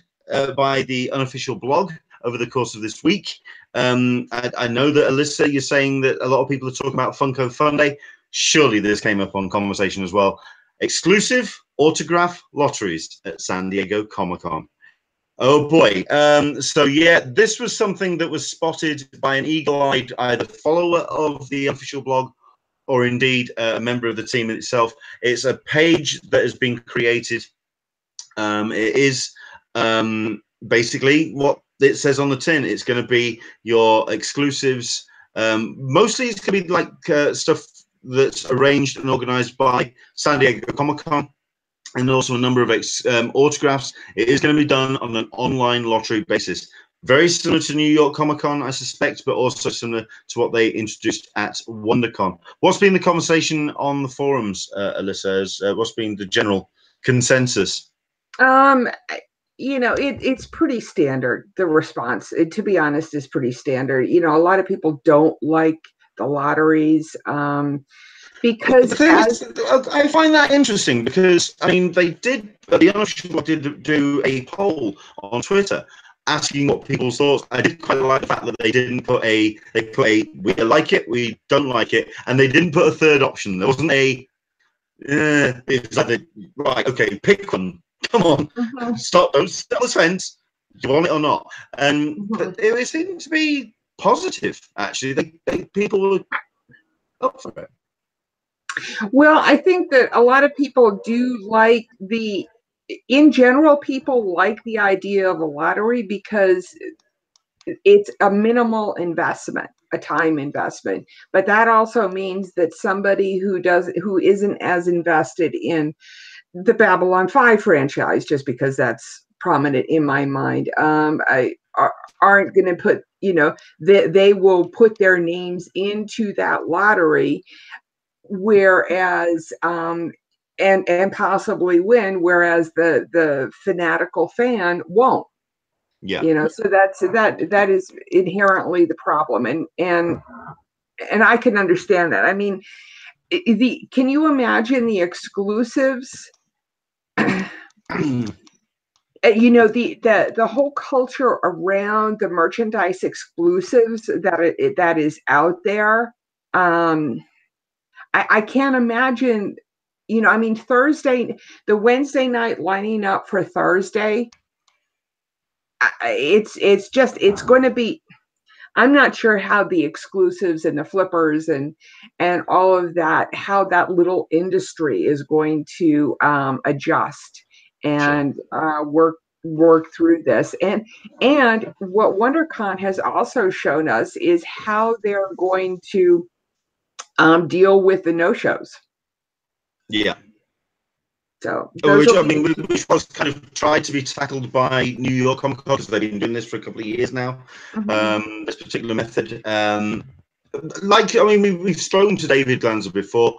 by the unofficial blog over the course of this week, I know that, Alyssa, you're saying that a lot of people are talking about Funko Funday. Surely this came up on conversation as well. Exclusive autograph lotteries at San Diego Comic-Con. Oh boy. So yeah, this was something that was spotted by an eagle-eyed either follower of the official blog or indeed a member of the team itself. It's a page that has been created. It is basically what it says on the tin. It's going to be your exclusives. Mostly it's going to be like stuff that's arranged and organized by San Diego Comic-Con, and also a number of autographs. It is going to be done on an online lottery basis. Very similar to New York Comic-Con, I suspect, but also similar to what they introduced at WonderCon. What's been the conversation on the forums, Alyssa? What's been the general consensus? It's pretty standard. The response, to be honest, is pretty standard. A lot of people don't like the lotteries. Because I find that interesting because, I mean, the unofficial blog did do a poll on Twitter asking what people's thoughts. I did quite like the fact that they didn't put we like it, we don't like it, and they didn't put a third option. There wasn't it's like, right, okay, pick one. Come on, stop, don't sit on the fence. Do you want it or not? And it seemed to be positive, actually. People were up for it. Well, I think that a lot of people do like in general, people like the idea of a lottery because it's a minimal investment, a time investment. But that also means that somebody who isn't as invested in the Babylon 5 franchise, just because that's prominent in my mind, aren't going to put, they will put their names into that lottery, whereas and possibly win, whereas the fanatical fan won't. So that is inherently the problem, and I can understand that. I mean, can you imagine the exclusives? The whole culture around the merchandise exclusives that is out there. I can't imagine, I mean, the Wednesday night lining up for Thursday, it's going to be, I'm not sure how the exclusives and the flippers and all of that, how that little industry is going to adjust and work through this. And what WonderCon has also shown us is how they're going to deal with the no-shows. Yeah. So, which was kind of tried to be tackled by New York Comic Con, because they've been doing this for a couple of years now. This particular method, we've spoken to David Glanzer before.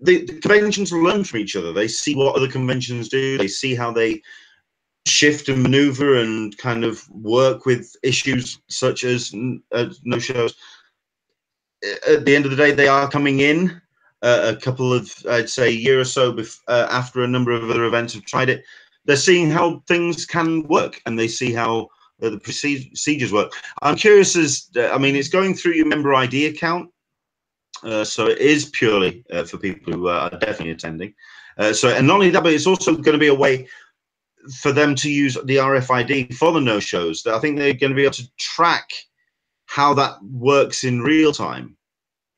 The conventions learn from each other. They see what other conventions do. They see how they shift and maneuver and kind of work with issues such as no shows. At the end of the day, they are coming in a couple of, I'd say, a year or so after a number of other events have tried it. They're seeing how things can work, and they see how the procedures work. I'm curious it's going through your member ID account, so it is purely for people who are definitely attending. And not only that, but it's also going to be a way for them to use the RFID for the no-shows. I think they're going to be able to track how that works in real time.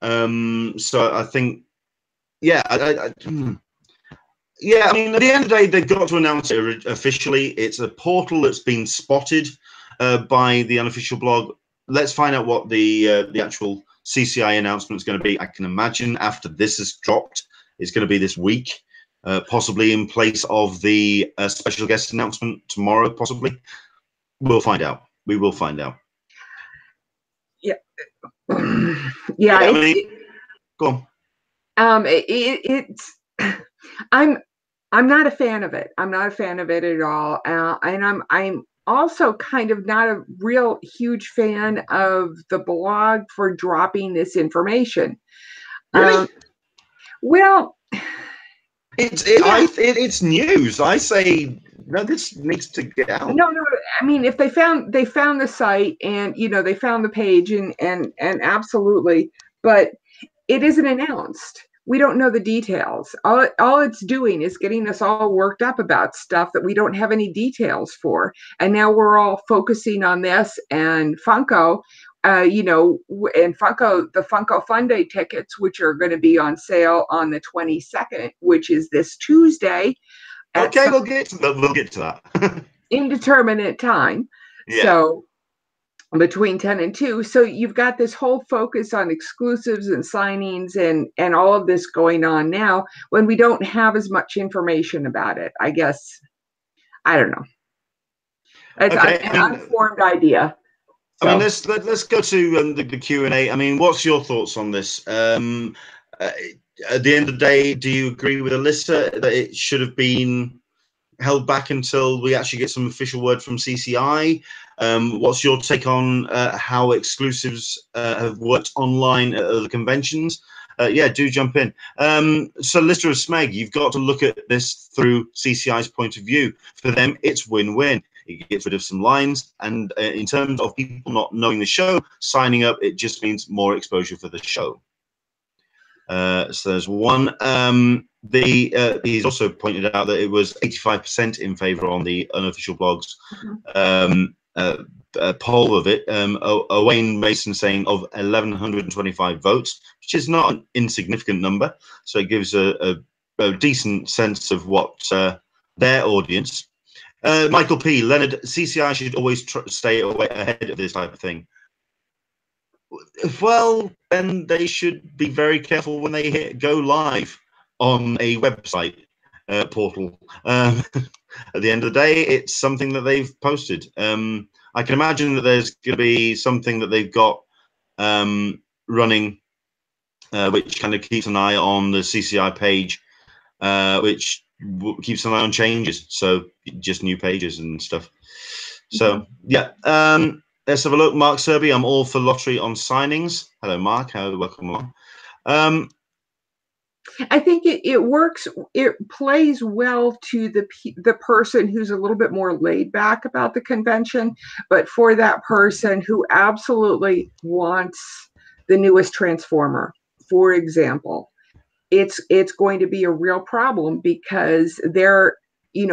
So I think, I mean, at the end of the day, they've got to announce it officially. It's a portal that's been spotted by the unofficial blog. Let's find out what the actual CCI announcement is going to be. I can imagine after this is dropped, it's going to be this week, possibly in place of the special guest announcement tomorrow, possibly. We'll find out. We will find out. Yeah. Go on. I'm not a fan of it. I'm not a fan of it at all. And I'm also kind of not a real huge fan of the blog for dropping this information. Really? Well, it's news. I say no. This needs to get out. No. I mean, if they found the site and they found the page and absolutely, but it isn't announced. We don't know the details. All it's doing is getting us all worked up about stuff that we don't have any details for. And now we're all focusing on this and Funko, and Funko, the Funko Funday tickets, which are going to be on sale on the 22nd, which is this Tuesday. Okay, we'll get to that. Indeterminate time. Yeah. So between 10 and 2. So you've got this whole focus on exclusives and signings and all of this going on now when we don't have as much information about it. I guess, I don't know. It's an unformed idea. So. I mean, let's go to the Q&A. I mean, what's your thoughts on this? At the end of the day, do you agree with Alyssa that it should have been held back until we actually get some official word from CCI? What's your take on how exclusives have worked online at other conventions? yeah, do jump in. So Lister of Smeg, you've got to look at this through CCI's point of view. For them, it's win-win. It gets rid of some lines, and in terms of people not knowing the show, signing up, it just means more exposure for the show. So there's one. He's also pointed out that it was 85% in favour on the unofficial blogs. Poll of it. Owain Mason saying of 1,125 votes, which is not an insignificant number. So it gives a decent sense of what their audience. Michael P. Leonard, CCI should always stay away ahead of this type of thing. Well, then they should be very careful when they go live on a website portal. At the end of the day, it's something that they've posted. I can imagine that there's going to be something that they've got running, which kind of keeps an eye on the CCI page, which keeps an eye on changes. So just new pages and stuff. So, yeah. Let's have a look. Mark Serby, I'm all for lottery on signings. Hello, Mark. Welcome along. I think it works. It plays well to the person who's a little bit more laid back about the convention, but for that person who absolutely wants the newest Transformer, for example, it's going to be a real problem because they're,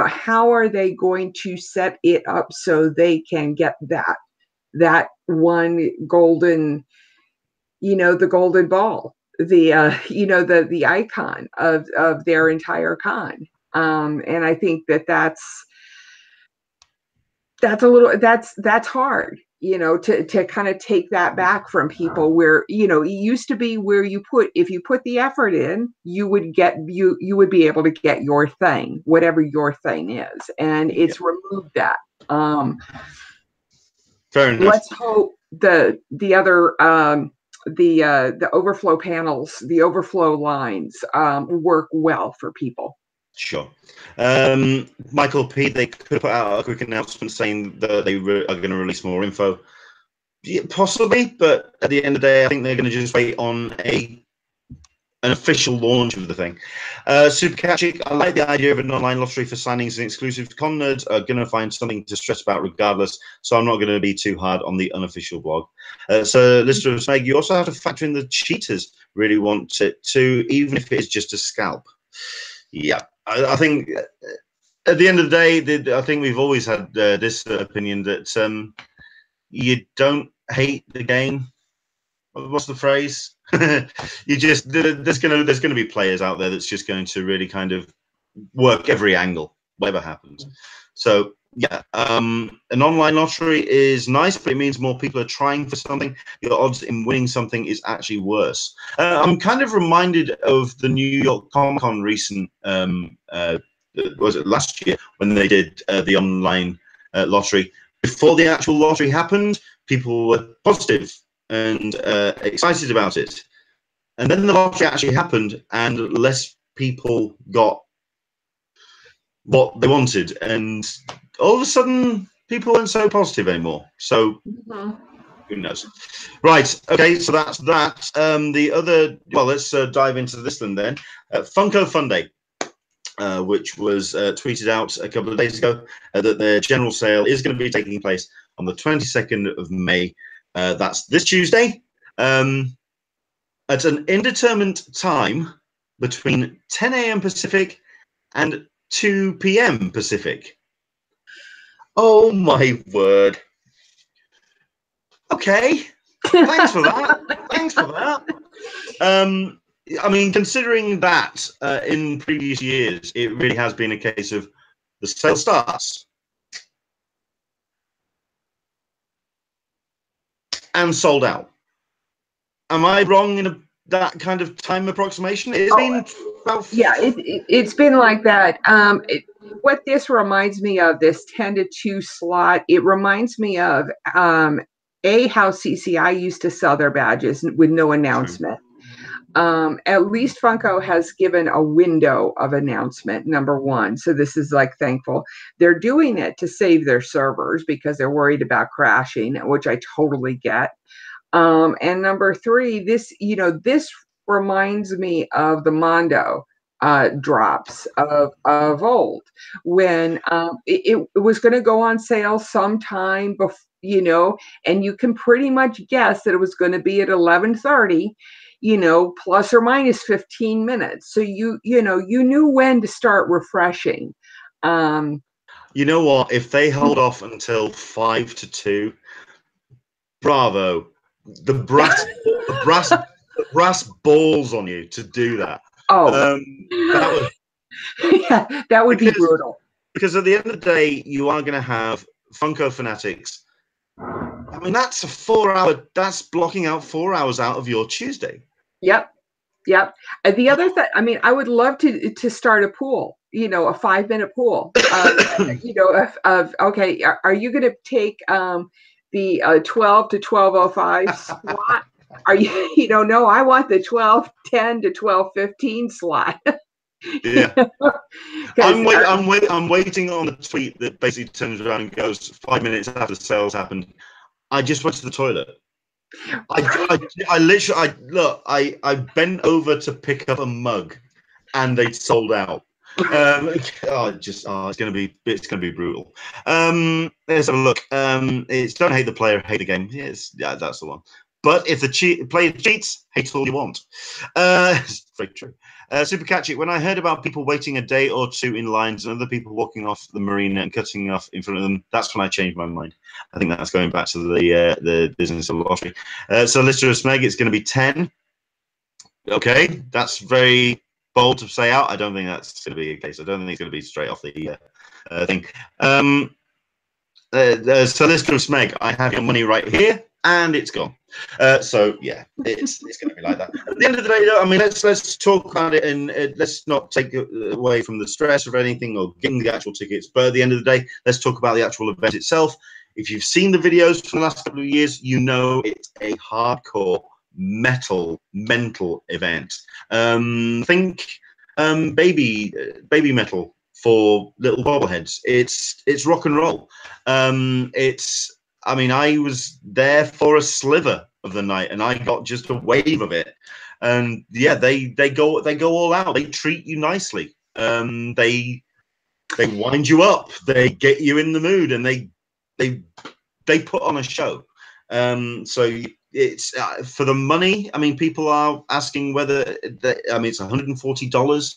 how are they going to set it up so they can get that one golden, the golden ball, the icon of their entire con. And I think that's hard, to kind of take that back from people where, it used to be where if you put the effort in, you would be able to get your thing, whatever your thing is. And it's removed that. Fair enough. Let's hope the other, the overflow panels, the overflow lines work well for people. Sure. Michael P, they could put out a quick announcement saying that they are going to release more info. Yeah, possibly, but at the end of the day, I think they're going to just wait on an official launch of the thing. Super Catchic, I like the idea of an online lottery for signings and exclusives. Con nerds are going to find something to stress about regardless, so I'm not going to be too hard on the unofficial blog. So, Lister of Snake, you also have to factor in the cheaters really want it to, even if it is just a scalp. Yeah, I think at the end of the day, I think we've always had this opinion that you don't hate the game. What's the phrase? You just there's gonna be players out there that's just going to really kind of work every angle, whatever happens. So yeah, an online lottery is nice, but it means more people are trying for something. Your odds in winning something is actually worse. I'm kind of reminded of the New York Comic-Con recent, was it last year, when they did the online lottery. Before the actual lottery happened, people were positive and excited about it, and then the lottery actually happened and less people got what they wanted, and all of a sudden people weren't so positive anymore. So who knows? Right, okay, so that's that. The other, well, let's dive into this one then. Funko Funday, which was tweeted out a couple of days ago, that their general sale is going to be taking place on the 22nd of May. That's this Tuesday, at an indeterminate time between 10 a.m. Pacific and 2 p.m. Pacific. Oh my word. Okay, thanks for that. Thanks for that. I mean, considering that in previous years, it really has been a case of the sale starts and sold out. Am I wrong in that kind of time approximation? It's been about... Yeah, it's been like that. What this reminds me of, this 10 to 2 slot, it reminds me of how CCI used to sell their badges with no announcement. At least Funko has given a window of announcement, number one. So this is like thankful. They're doing it to save their servers because they're worried about crashing, which I totally get. And number three, this reminds me of the Mondo drops of old, when it was going to go on sale sometime before, you know, and you can pretty much guess that it was going to be at 11:30, you know, plus or minus 15 minutes. So you know, you knew when to start refreshing. You know what? If they hold off until 5 to 2, bravo. The brass balls on you to do that. Oh, that would, yeah, that would be brutal. Because at the end of the day, you are going to have Funko fanatics. I mean, that's a 4-hour. That's blocking out 4 hours out of your Tuesday. Yep. The other thing, I mean, I would love to start a pool, you know, a 5-minute pool. You know, of okay, are you going to take the 12 to 12:05 slot? Are you, you know, no, I want the 12:10 to 12:15 slot. Yeah. I'm waiting on the tweet that basically turns around and goes, 5 minutes after the sales happened, I just went to the toilet. I literally I bent over to pick up a mug, and they'd sold out. It's gonna be brutal. Let's have a look. It's don't hate the player, hate the game. Yes, yeah, that's the one. But if the player cheats, hate all you want. It's very true. Super catchy. When I heard about people waiting a day or two in lines and other people walking off the marina and cutting off in front of them, that's when I changed my mind. I think that's going back to the business of lottery. So, Lister of Smeg, it's going to be 10. Okay, that's very bold to say out. I don't think that's going to be the case. I don't think it's going to be straight off the thing. So, Lister of Smeg, I have your money right here, and it's gone. So yeah, it's going to be like that. At the end of the day, though, I mean, let's talk about it, and let's not take it away from the stress of anything or getting the actual tickets. But at the end of the day, let's talk about the actual event itself. If you've seen the videos from the last couple of years, you know it's a hardcore mental event. Think baby metal for little bobbleheads. It's rock and roll. I mean, I was there for a sliver of the night, and I got just a wave of it. And yeah, they go all out. They treat you nicely. They wind you up. They get you in the mood, and they put on a show. So it's for the money. I mean, people are asking whether I mean, it's $140.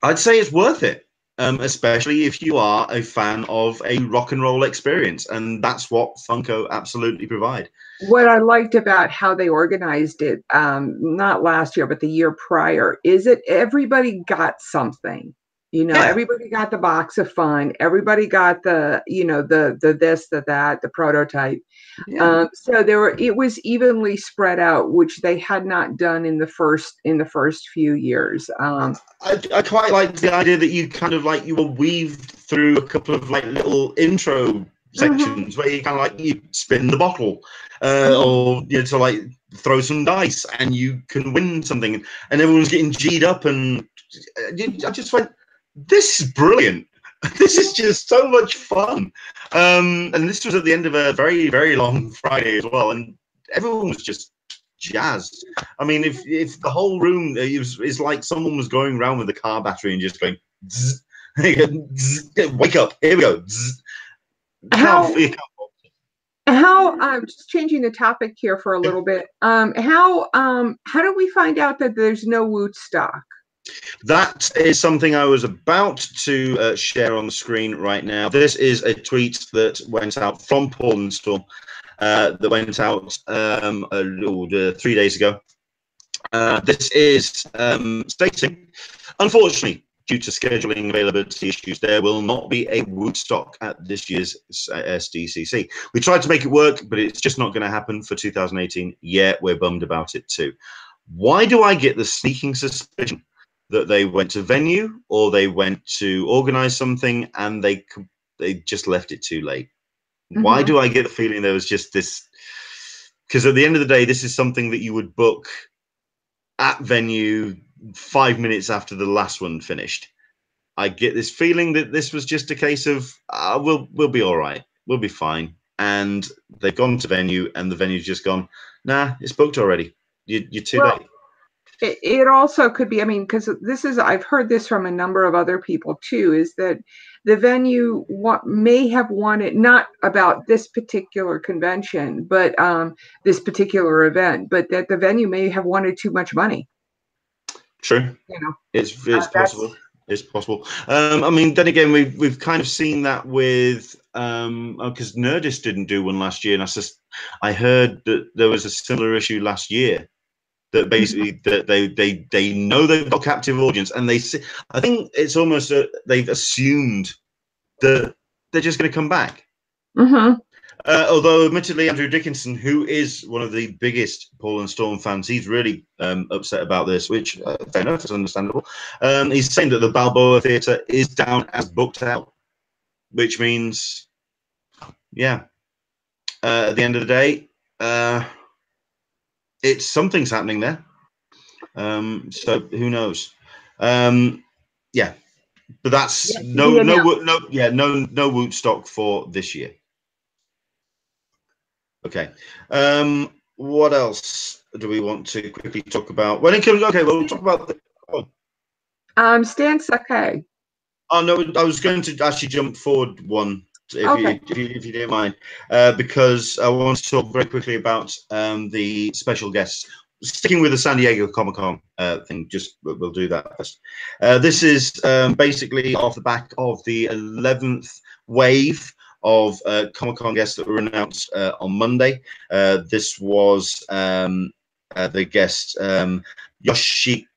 I'd say it's worth it. Especially if you are a fan of a rock and roll experience, and that's what Funko absolutely provide. What I liked about how they organized it, not last year, but the year prior, is that everybody got something. You know, yeah. Everybody got the box of fun. Everybody got the, you know, the this, the that, the prototype. Yeah. So it was evenly spread out, which they had not done in the first few years. I quite liked the idea that you kind of like you were weaved through a couple of like little intro sections where you kind of like you spin the bottle, or you know, to like throw some dice and you can win something, and everyone's getting G'd up, and I just went, this is brilliant. This is just so much fun. And this was at the end of a very, very long Friday as well, and everyone was just jazzed. I mean, if the whole room it's like someone was going around with a car battery and just going, zzz, wake up, here we go. Zzz. How just changing the topic here for a little bit. How do we find out that there's no Woot stock? That is something I was about to share on the screen right now. This is a tweet that went out from Paul Store, that went out 3 days ago. This is stating, unfortunately, due to scheduling availability issues, there will not be a Woot stock at this year's SDCC. We tried to make it work, but it's just not going to happen for 2018. Yeah, we're bummed about it too. Why do I get the sneaking suspicion that they went to venue or they went to organize something and they just left it too late? Why do I get the feeling there was just this? Because at the end of the day, this is something that you would book at venue 5 minutes after the last one finished. I get this feeling that this was just a case of we'll be all right, we'll be fine, and they've gone to venue and the venue's just gone, nah, it's booked already. You're too late. It also could be, I mean, because I've heard this from a number of other people too, is that the venue may have wanted, not about this particular convention, but this particular event, but that the venue may have wanted too much money. True. You know, it's possible. It's possible. I mean, then again, we've kind of seen that with because Nerdist didn't do one last year, and I heard that there was a similar issue last year. That basically that they know they've got captive audience, and I think it's almost they've assumed that they're just going to come back. Mm-hmm. Although, admittedly, Andrew Dickinson, who is one of the biggest Paul and Storm fans, he's really upset about this, which fair enough, is understandable. He's saying that the Balboa Theatre is down as booked out, which means, yeah, at the end of the day, it's something's happening there. So who knows? Yeah, but that's no Wootstock for this year. Okay. What else do we want to quickly talk about? When it comes, okay, well, we'll talk about Stan Sakai. Oh no, I was going to actually jump forward one, if you didn't mind, because I want to talk very quickly about the special guests. Sticking with the San Diego Comic-Con thing, we'll do that first. This is basically off the back of the 11th wave of Comic-Con guests that were announced on Monday. This was the guest Yoshi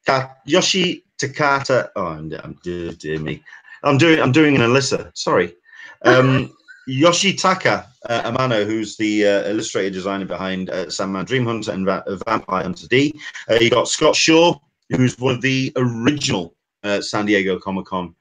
Takata. Oh, dear me, I'm doing an Alyssa. Sorry. Yoshitaka Amano, who's the illustrator designer behind Sandman Dream Hunter and Vampire Hunter D. You got Scott Shaw, who's one of the original San Diego Comic-Con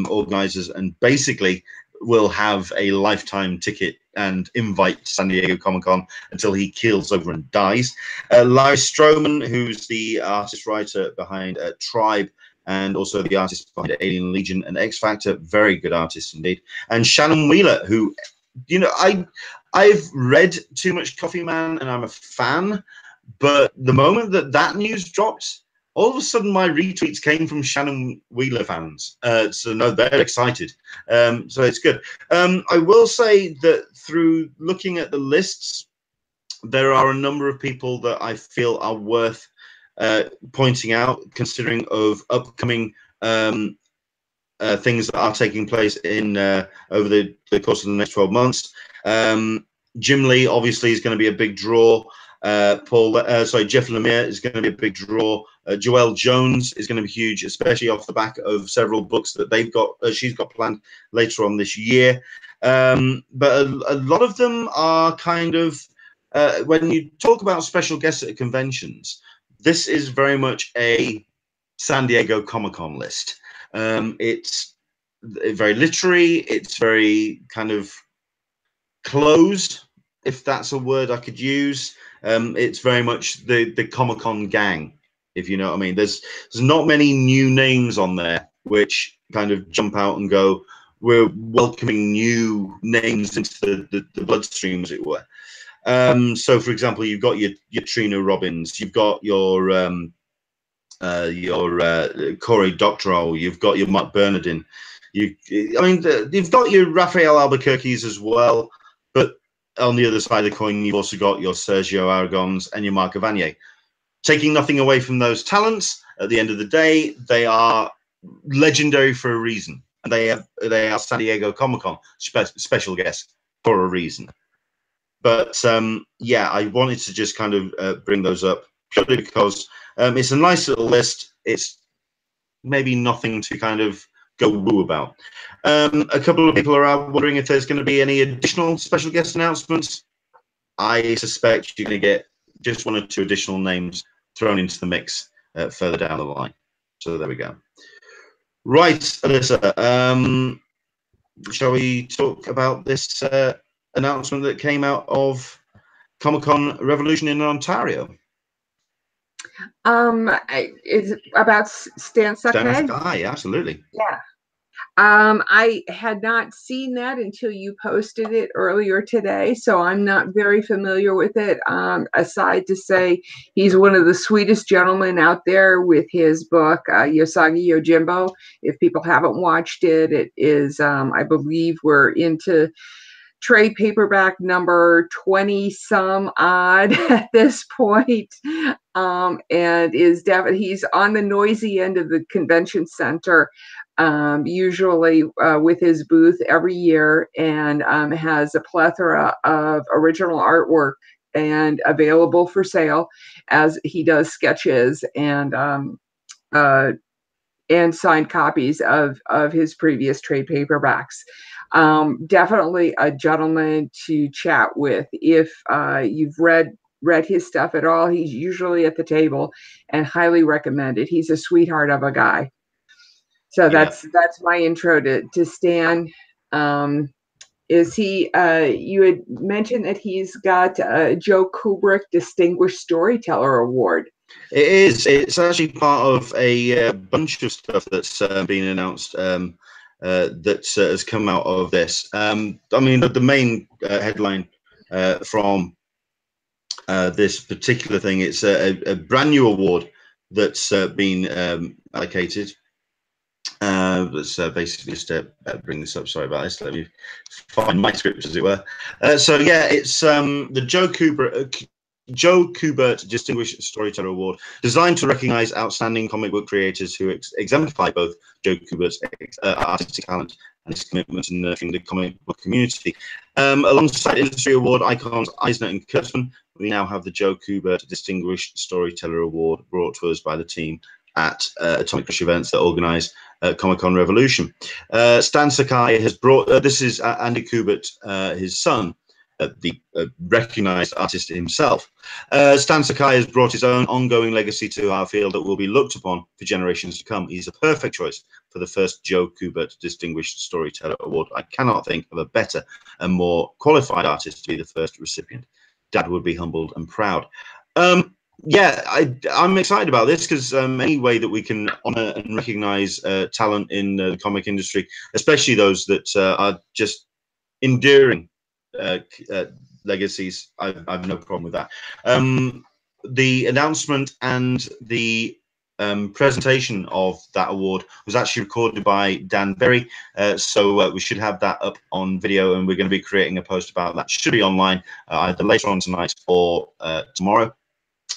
organizers, and basically will have a lifetime ticket and invite to San Diego Comic-Con until he keels over and dies. Larry Stroman, who's the artist writer behind Tribe, and also the artist behind Alien Legion and X Factor, very good artist indeed. And Shannon Wheeler, who, you know, I've read Too Much Coffee Man and I'm a fan, but the moment that news dropped, all of a sudden my retweets came from Shannon Wheeler fans. So no, they're excited. So it's good. I will say that through looking at the lists, there are a number of people that I feel are worth pointing out, considering of upcoming things that are taking place in over the course of the next 12 months. Jim Lee obviously is going to be a big draw. Jeff Lemire is going to be a big draw. Joelle Jones is going to be huge, especially off the back of several books that she's got planned later on this year. But a lot of them are kind of when you talk about special guests at conventions, this is very much a San Diego Comic-Con list. It's very literary. It's very kind of closed, if that's a word I could use. It's very much the Comic-Con gang, if you know what I mean. There's not many new names on there which kind of jump out and go, we're welcoming new names into the bloodstream, as it were. So, for example, you've got your Trina Robbins, you've got your Corey Doctorow, you've got your Mark Bernardin, you've got your Raphael Albuquerque's as well, but on the other side of the coin, you've also got your Sergio Aragons and your Marc Evanier. Taking nothing away from those talents, at the end of the day, they are legendary for a reason, and they are San Diego Comic-Con special guests for a reason. But yeah, I wanted to just kind of bring those up purely because it's a nice little list. It's maybe nothing to kind of go woo about. A couple of people are out wondering if there's going to be any additional special guest announcements. I suspect you're going to get just one or two additional names thrown into the mix further down the line. So there we go. Right, Alyssa, shall we talk about this announcement that came out of Comic-Con Revolution in Ontario? It's about Stan Sakai. Stan Sakai, absolutely. Yeah. I had not seen that until you posted it earlier today, so I'm not very familiar with it. Aside to say, he's one of the sweetest gentlemen out there with his book, Yosagi Yojimbo. If people haven't watched it, it is, I believe we're into trade paperback number 20 some odd at this point. And is definitely, he's on the noisy end of the convention center, usually with his booth every year, and has a plethora of original artwork and available for sale, as he does sketches and signed copies of his previous trade paperbacks. Definitely a gentleman to chat with. If you've read his stuff at all, he's usually at the table, and highly recommended. He's a sweetheart of a guy. So that's my intro to Stan. Is he? You had mentioned that he's got a Joe Kubrick Distinguished Storyteller Award. It is. It's actually part of a bunch of stuff that's been announced that has come out of this. I mean, the main headline from this particular thing, it's a brand new award that's been allocated. Let's basically just bring this up. Sorry about this. Let me find my script, as it were. So yeah, it's the Joe Kubert Distinguished Storyteller Award, designed to recognize outstanding comic book creators who exemplify both Joe Kubert's artistic talent and his commitment to nurturing the comic book community. Alongside industry award icons Eisner and Kurtzman, we now have the Joe Kubert Distinguished Storyteller Award, brought to us by the team at Atomic Crush events that organize Comic-Con Revolution. Stan Sakai has brought, this is Andy Kubert, his son, the recognized artist himself. Stan Sakai has brought his own ongoing legacy to our field that will be looked upon for generations to come. He's a perfect choice for the first Joe Kubert Distinguished Storyteller Award. I cannot think of a better and more qualified artist to be the first recipient. Dad would be humbled and proud. Yeah, I'm excited about this, because any way that we can honor and recognize talent in the comic industry, especially those that are just enduring legacies, I've no problem with that. The announcement and the presentation of that award was actually recorded by Dan Berry, so we should have that up on video, and we're going to be creating a post about that. Should be online either later on tonight or tomorrow.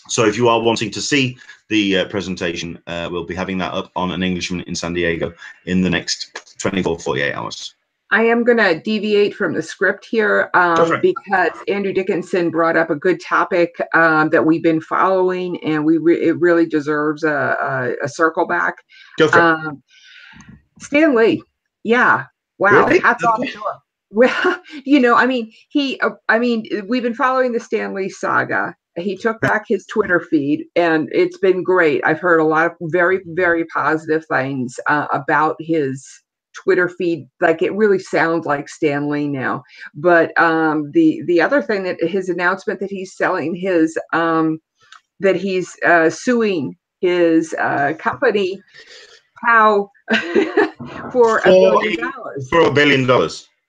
So if you are wanting to see the presentation, we'll be having that up on An Englishman in San Diego in the next 24, 48 hours. I am going to deviate from the script here because Andrew Dickinson brought up a good topic that we've been following, and it really deserves a circle back. Go for it. Stan Lee. Yeah. Wow. Really? Hats off to him. Well, you know, I mean, we've been following the Stan Lee saga. He took back his Twitter feed, and it's been great. I've heard a lot of very, very positive things about his Twitter feed. Like, it really sounds like Stan Lee now. But the other thing, that his announcement that he's selling his that he's suing his company POW for $1 billion. For $1 billion.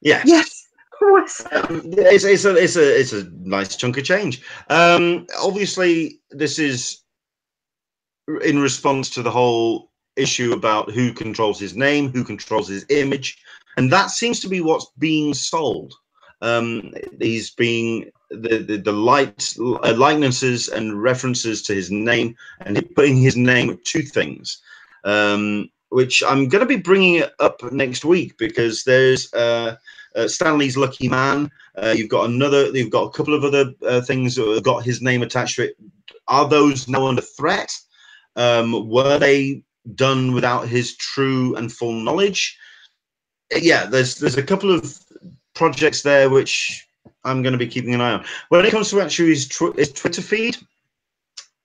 Yes. Yes. It's a nice chunk of change. Obviously, this is in response to the whole issue about who controls his name, who controls his image, and that seems to be what's being sold. He's being the likenesses and references to his name, and putting his name to things, which I'm going to be bringing it up next week, because there's Stan Lee's Lucky Man. You've got a couple of other things that have got his name attached to it. Are those now under threat? Were they done without his true and full knowledge? Yeah, there's a couple of projects there which I'm going to be keeping an eye on. When it comes to actually his Twitter feed,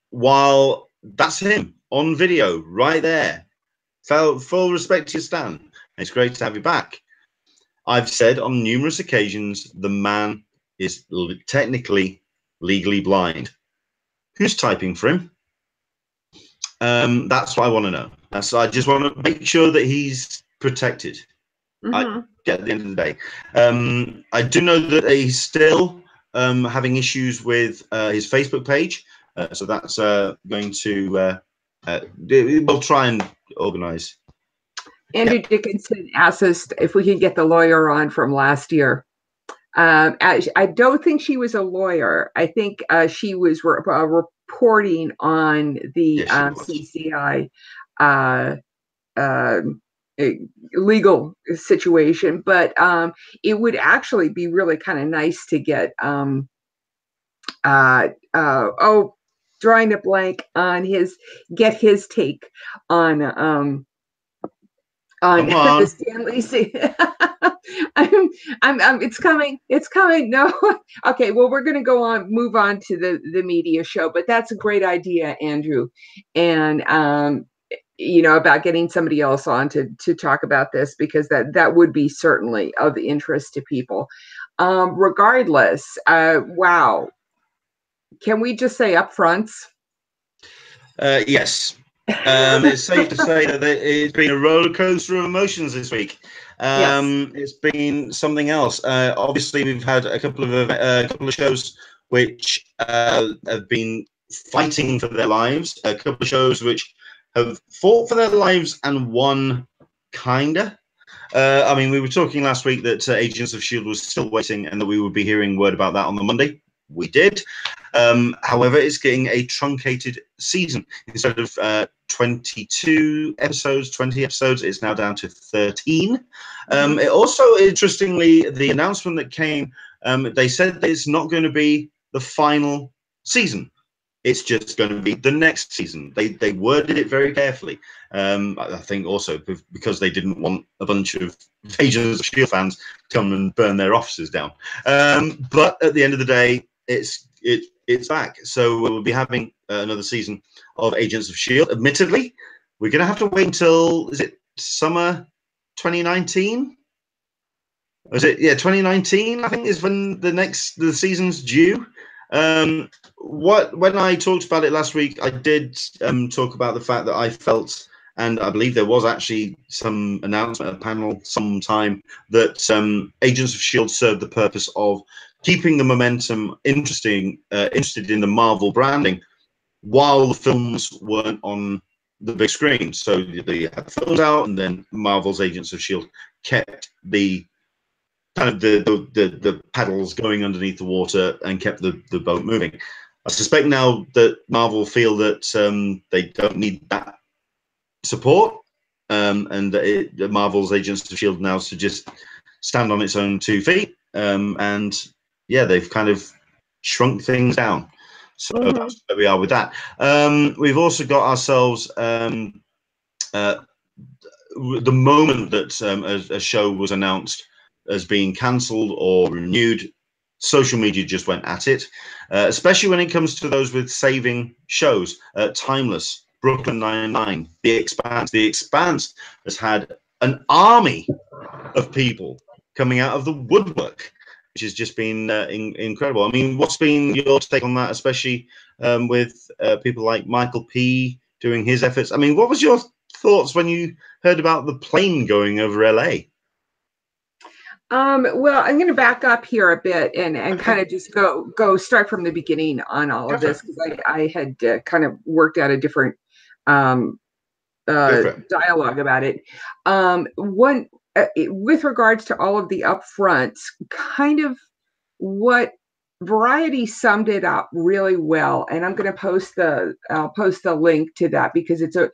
while that's him on video right there, full respect to you, Stan. It's great to have you back. I've said on numerous occasions the man is technically legally blind. Who's typing for him? That's what I want to know. I just want to make sure that he's protected. I get at the end of the day. I do know that he's still having issues with his Facebook page, so that's going to we'll try and organize. Andrew Dickinson asked us if we can get the lawyer on from last year. I don't think she was a lawyer. I think she was reporting on the CCI legal situation, but it would actually be really kind of nice to get drawing a blank on his take on the Stanley. It's coming. No. Okay. Well, we're going to move on to the media show, but that's a great idea, Andrew. And, about getting somebody else on to talk about this, because that would be certainly of interest to people. Regardless, wow. Can we just say upfronts? Yes. It's safe to say that it's been a roller coaster of emotions this week. It's been something else. Obviously, we've had a couple of shows which have been fighting for their lives. A couple of shows which have fought for their lives and won, kinda. I mean, we were talking last week that Agents of S.H.I.E.L.D. was still waiting and that we would be hearing word about that on the Monday. We did. However, it's getting a truncated season. Instead of 22 episodes, 20 episodes, it's now down to 13. It also, interestingly, the announcement that came, they said that it's not going to be the final season. It's just going to be the next season. They worded it very carefully. I think also because they didn't want a bunch of Agents of S.H.I.E.L.D. fans to come and burn their offices down. But at the end of the day, it's back. So we'll be having another season of Agents of S.H.I.E.L.D. Admittedly, we're going to have to wait until, is it summer 2019? Was it? Yeah, 2019, I think, is when the season's due. When I talked about it last week, I did talk about the fact that I felt, and I believe there was actually some announcement, a panel sometime, that Agents of S.H.I.E.L.D. served the purpose of keeping the momentum interested in the Marvel branding while the films weren't on the big screen. So they had the films out, and then Marvel's Agents of S.H.I.E.L.D. kept the kind of the paddles going underneath the water and kept the boat moving. I suspect now that Marvel feel that they don't need that support, and that Marvel's Agents of S.H.I.E.L.D. now to just stand on its own 2 feet, and yeah, they've kind of shrunk things down. So that's where we are with that. We've also got ourselves the moment that a show was announced as being cancelled or renewed, social media just went at it, especially when it comes to those with saving shows. Timeless, Brooklyn Nine-Nine, The Expanse. The Expanse has had an army of people coming out of the woodwork, which has just been incredible. I mean, what's been your take on that, especially with people like Michael P. doing his efforts? I mean, what was your thoughts when you heard about the plane going over LA? Well, I'm going to back up here a bit and kind of just go start from the beginning on all of this, because I had kind of worked out a different dialogue about it. With regards to all of the upfronts, kind of what Variety summed it up really well, and I'm going to I'll post the link to that, because it's a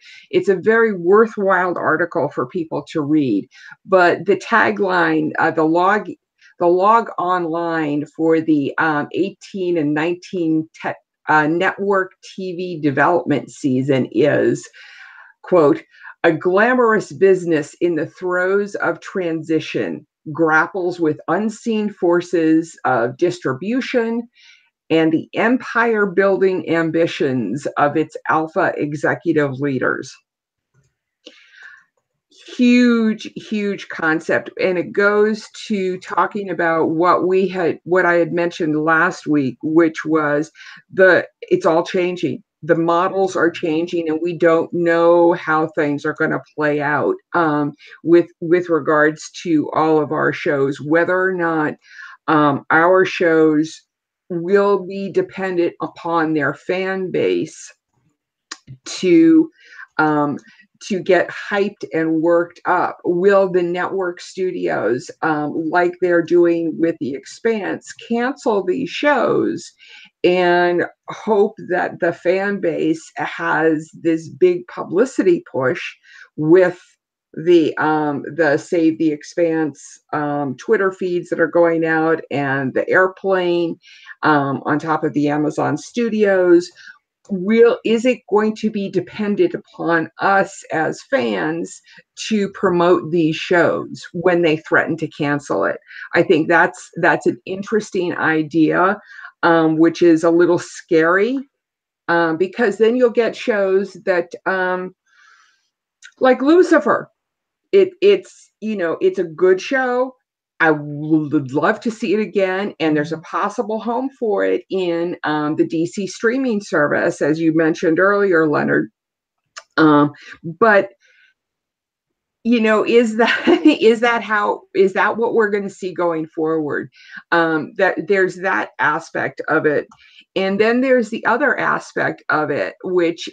very worthwhile article for people to read. But the tagline, the log online for the 18 and 19 network TV development season is, quote, "A glamorous business in the throes of transition grapples with unseen forces of distribution and the empire-building ambitions of its alpha executive leaders." Huge concept, and it goes to talking about what I had mentioned last week, which was it's all changing. the models are changing, and we don't know how things are going to play out with regards to all of our shows, whether or not our shows will be dependent upon their fan base to get hyped and worked up. Will the network studios, like they're doing with The Expanse, cancel these shows and hope that the fan base has this big publicity push with the Save the Expanse Twitter feeds that are going out, and the airplane on top of the Amazon studios? Is it going to be dependent upon us as fans to promote these shows when they threaten to cancel it? I think that's an interesting idea, which is a little scary, because then you'll get shows that like Lucifer. It's a good show. I would love to see it again, and there's a possible home for it in the DC streaming service, as you mentioned earlier, Leonard. But is that what we're going to see going forward? That there's that aspect of it, and then there's the other aspect of it, which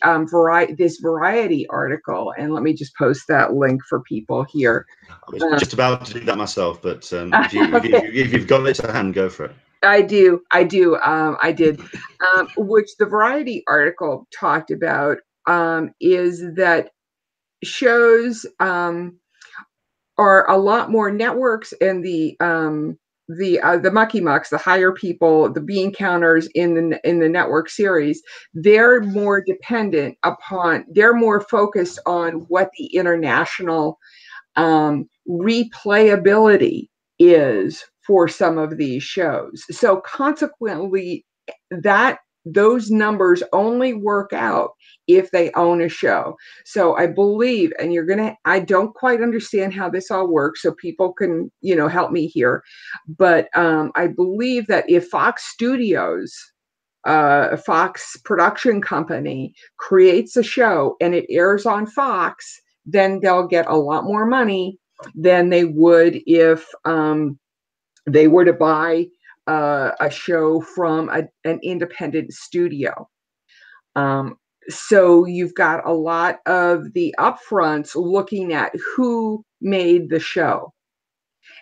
this Variety article, and let me just post that link for people here. I was just about to do that myself, but if you've got it to hand, go for it. I do. I did. Which the Variety article talked about is that shows are a lot more networks, and the mucky mucks, the higher people, the bean counters in the network series, they're more dependent upon, they're more focused on what the international replayability is for some of these shows. So consequently, those numbers only work out if they own a show. So I believe, and I don't quite understand how this all works, so people can, help me here. But I believe that if Fox Studios, Fox production company, creates a show and it airs on Fox, then they'll get a lot more money than they would if they were to buy a show from an independent studio. So you've got a lot of the upfronts looking at who made the show,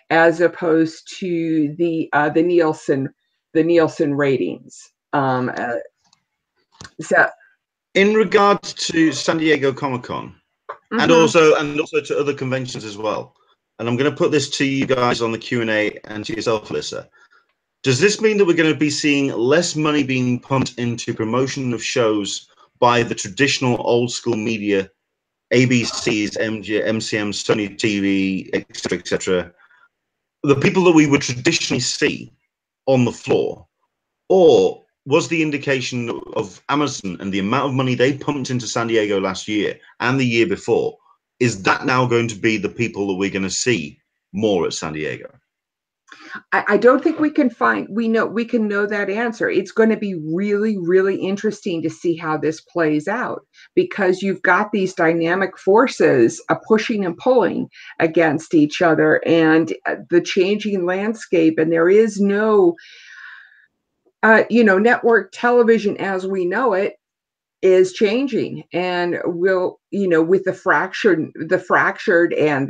as opposed to the Nielsen ratings. So, in regards to San Diego Comic-Con, and also to other conventions as well, and I'm going to put this to you guys on the Q&A and to yourself, Alyssa. Does this mean that we're going to be seeing less money being pumped into promotion of shows by the traditional old school media, ABCs, MCM, Sony TV, etc., the people that we would traditionally see on the floor? Or was the indication of Amazon and the amount of money they pumped into San Diego last year and the year before, is that now going to be the people that we're going to see more at San Diego? I don't think we can know that answer. It's going to be really, really interesting to see how this plays out, because you've got these dynamic forces pushing and pulling against each other, and the changing landscape, and there is no network television as we know it is changing, and will, with the fractured and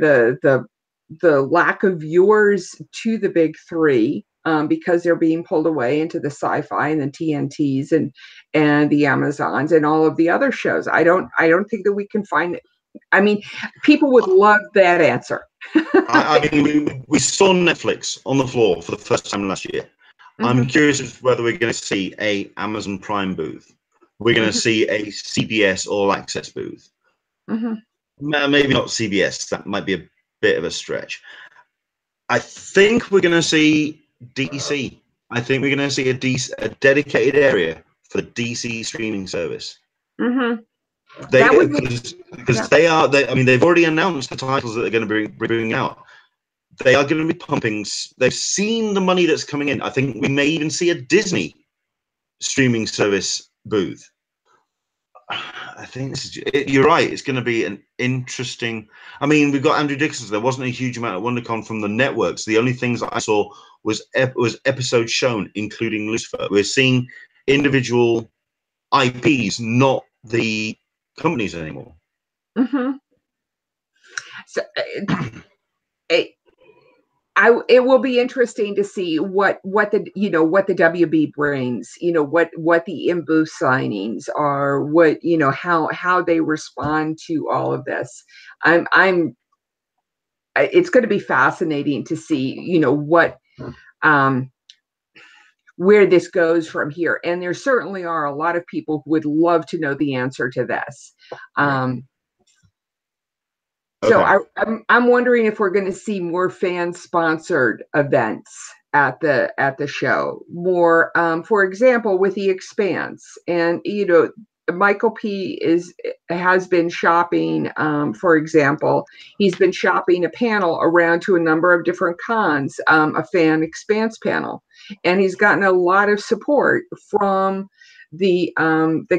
the lack of viewers to the big three, because they're being pulled away into the sci-fi and the TNTs and the Amazons and all of the other shows. I don't think that we can find it. I mean, people would love that answer. I mean, we saw Netflix on the floor for the first time last year. I'm curious as to whether we're going to see a Amazon Prime booth. We're going to see a CBS All Access booth. Maybe not CBS. That might be a bit of a stretch. I think we're going to see DC. I think we're going to see a dedicated area for the DC streaming service. Because they are. I mean, they've already announced the titles that they're going to be bringing out. They are going to be pumping. They've seen the money that's coming in. I think we may even see a Disney streaming service booth. I think this is. You're right. It's going to be an interesting. I mean, we've got Andrew Dixon. There wasn't a huge amount of WonderCon from the networks. The only things that I saw was episodes shown, including Lucifer. We're seeing individual IPs, not the companies anymore. Mm-hmm. So it will be interesting to see what the WB brings, what the in-booth signings are, what how they respond to all of this. It's going to be fascinating to see what where this goes from here. And there certainly are a lot of people who would love to know the answer to this. So I'm wondering if we're going to see more fan-sponsored events at the show. More, for example, with The Expanse, and Michael P. has been shopping. For example, he's been shopping a panel around to a number of different cons, a fan Expanse panel, and he's gotten a lot of support from the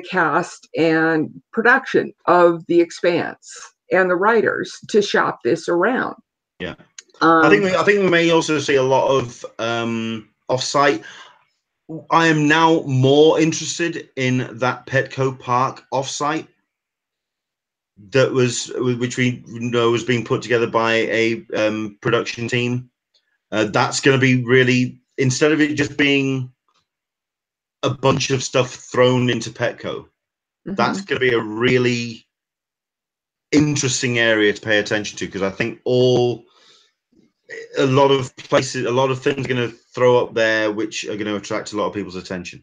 cast and production of The Expanse and the writers to shop this around. Yeah, I think we may also see a lot of off-site. I am now more interested in that Petco Park off-site which we know was being put together by a production team. That's going to be really, instead of it just being a bunch of stuff thrown into Petco, that's going to be a really interesting area to pay attention to, because I think a lot of things are going to throw up there which are going to attract a lot of people's attention.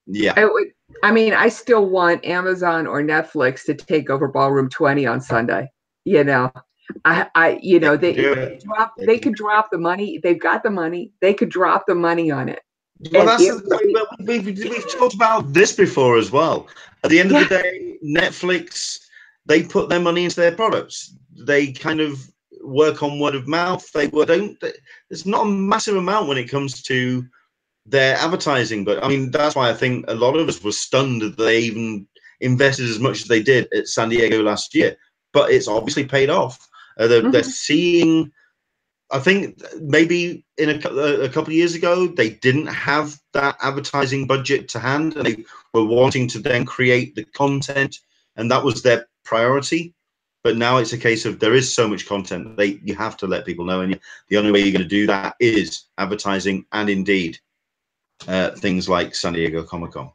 Yeah, I still want Amazon or Netflix to take over Ballroom 20 on Sunday. They could drop the money. They've got the money. They could drop the money on it. Well, we've talked about this before as well. At the end of the day, Netflix, they put their money into their products. They kind of work on word of mouth. There's not a massive amount when it comes to their advertising, but I mean, that's why I think a lot of us were stunned that they even invested as much as they did at San Diego last year. But it's obviously paid off. They're seeing. I think maybe in a couple of years ago, they didn't have that advertising budget to hand, and they were wanting to then create the content, and that was their priority. But now it's a case of there is so much content, you have to let people know, and the only way you're going to do that is advertising, and indeed things like San Diego Comic-Con.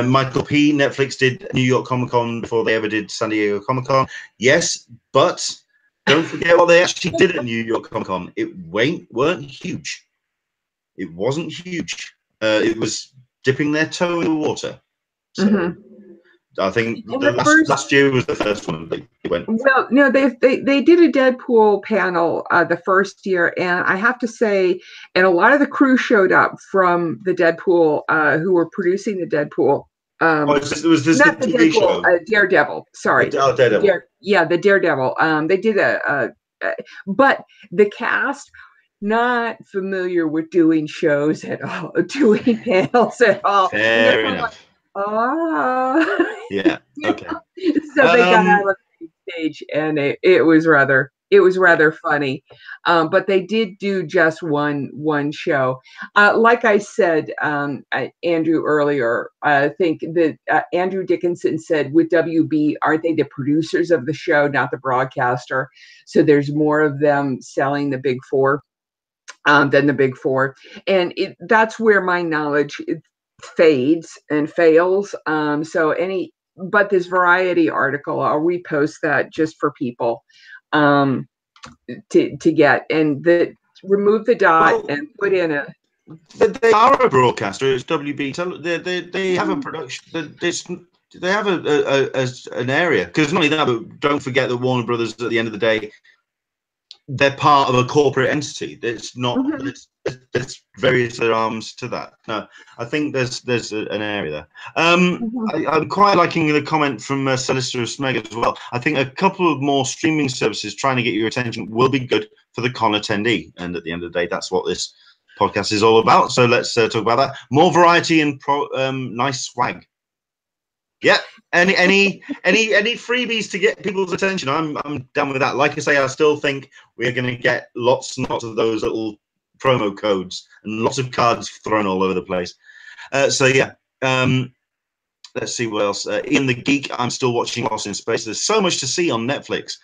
Michael P. Netflix did New York Comic-Con before they ever did San Diego Comic-Con. Yes, but don't forget what they actually did at New York Comic-Con. It weren't huge. It wasn't huge. It was dipping their toe in the water. So I think last year was the first one they went. Well, no, they did a Deadpool panel the first year, and I have to say, and a lot of the crew showed up from the Deadpool who were producing the Deadpool. Was this not the TV show? Daredevil. Sorry. Daredevil. The Daredevil. They did but the cast, not familiar with doing shows at all, doing panels at all. Fair enough. Yeah. Okay. So they got out of the stage, and it was rather funny. But they did do just one show. Like I said, Andrew earlier, I think that Andrew Dickinson said with WB, aren't they the producers of the show, not the broadcaster? So there's more of them selling the big four than the big four, and that's where my knowledge fades and fails. But this Variety article, I'll repost that just for people to get, and remove the dot and put in a. They are a broadcaster. It's WB. They have a production. They have an area, because not only that, but don't forget that Warner Brothers, at the end of the day, they're part of a corporate entity. It's not. There's various other arms to that. No, I think there's an area there. I'm quite liking the comment from Celista Smeg as well. I think a couple of more streaming services trying to get your attention will be good for the con attendee. And at the end of the day, that's what this podcast is all about. So let's talk about that. More variety and nice swag. Yeah. Any freebies to get people's attention? I'm down with that. Like I say, I still think we're going to get lots and lots of those little promo codes and lots of cards thrown all over the place. So yeah. Let's see what else. Ian the Geek, I'm still watching Lost in Space. There's so much to see on Netflix,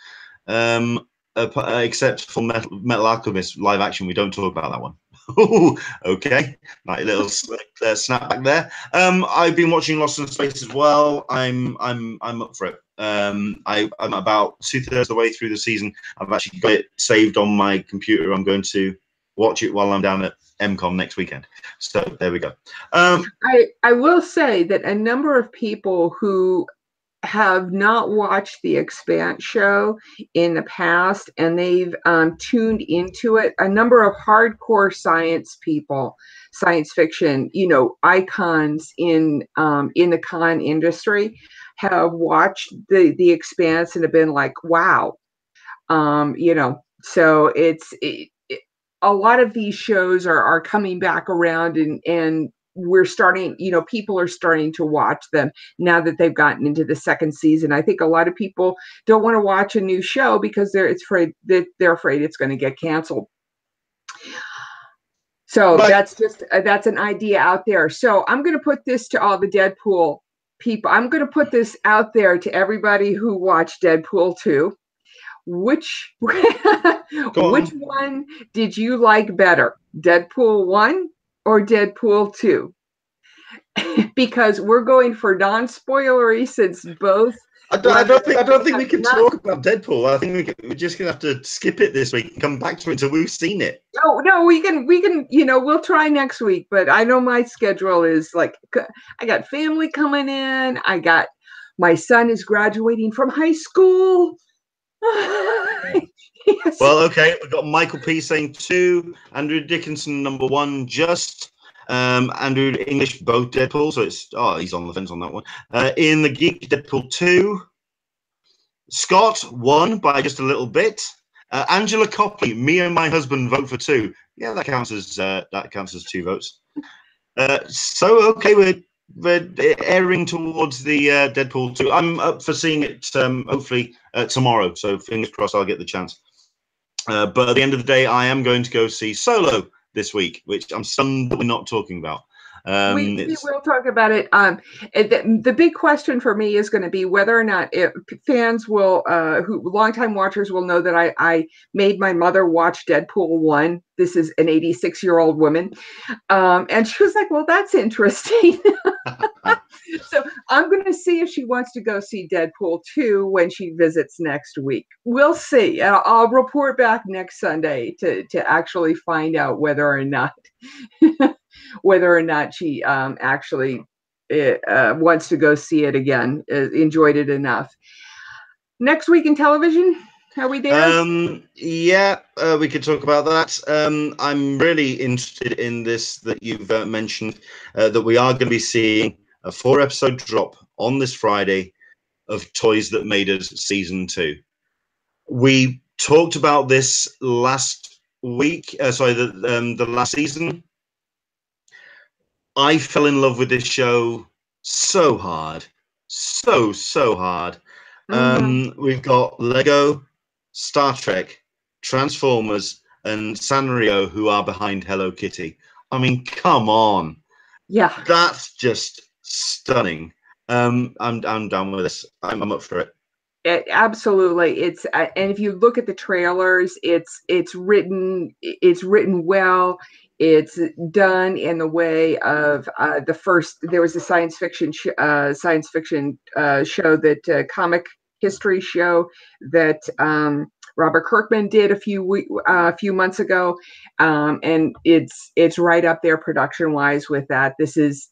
except for Metal Alchemist live action. We don't talk about that one. Ooh, okay, nice little snap back there. I've been watching Lost in Space as well. I'm up for it. I'm about 2/3 of the way through the season. I've actually got it saved on my computer. I'm going to watch it while I'm down at MCon next weekend. So there we go. I will say that a number of people who have not watched the Expanse show in the past and they've tuned into it, a number of hardcore science people, science fiction, icons in the con industry have watched the Expanse and have been like, wow. So a lot of these shows are coming back around and we're starting, people are starting to watch them now that they've gotten into the second season. I think a lot of people don't want to watch a new show because they're afraid it's going to get canceled. So that's an idea out there. So I'm going to put this to all the Deadpool people. I'm going to put this out there to everybody who watched Deadpool 2. Which one did you like better, Deadpool 1 or Deadpool 2? Because we're going for non-spoilery, since both. I don't think we can talk about Deadpool. I think we're just gonna have to skip it this week and come back to it until we've seen it. No, we can. We'll try next week. But I know my schedule is like, I got family coming in. My son is graduating from high school. Yes. Well, okay, we've got Michael P saying 2, Andrew Dickinson number 1, just Andrew English both Deadpool, so he's on the fence on that one. Ian the Geek Deadpool 2, Scott 1 by just a little bit. Angela Copley, me and my husband vote for 2. Yeah, that counts as 2 votes. So okay, we're airing towards the Deadpool 2. I'm up for seeing it hopefully tomorrow, so fingers crossed I'll get the chance. But at the end of the day, I am going to go see Solo this week, which I'm stunned that we're not talking about. We will talk about it. The big question for me is going to be whether or not fans will, longtime watchers will know that I made my mother watch Deadpool 1. This is an 86-year-old woman. And she was like, well, that's interesting. So I'm going to see if she wants to go see Deadpool 2 when she visits next week. We'll see. I'll report back next Sunday to actually find out whether or not she actually wants to go see it again, enjoyed it enough. Next week in television, are we there? Yeah, we could talk about that. I'm really interested in this that you've mentioned, that we are going to be seeing a 4-episode drop on this Friday of Toys That Made Us Season 2. We talked about this last week, the last season. I fell in love with this show so hard, so hard. We've got Lego, Star Trek, Transformers, and Sanrio who are behind Hello Kitty. I mean, come on. Yeah. That's just stunning. I'm down with this. I'm up for it. Absolutely. It's and if you look at the trailers, it's written well. It's done in the way of the first. There was a science fiction show, that comic history show that Robert Kirkman did a few months ago, and it's right up there production wise with that. This is,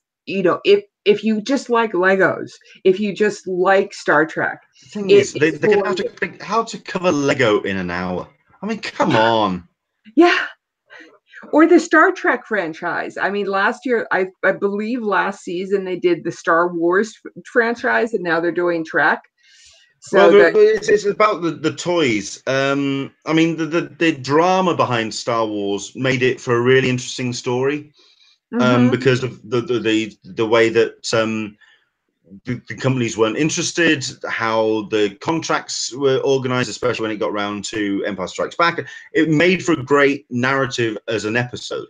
if you just like Legos, if you just like Star Trek, they're gonna have to think how to cover Lego in an hour. I mean, come on. Yeah. Or the Star Trek franchise. I mean, last year, I believe last season they did the Star Wars franchise, and now they're doing Trek. So it's about the toys. I mean, the drama behind Star Wars made it for a really interesting story, because of the way that the companies weren't interested, how the contracts were organized, especially when it got round to Empire Strikes Back. It made for a great narrative as an episode.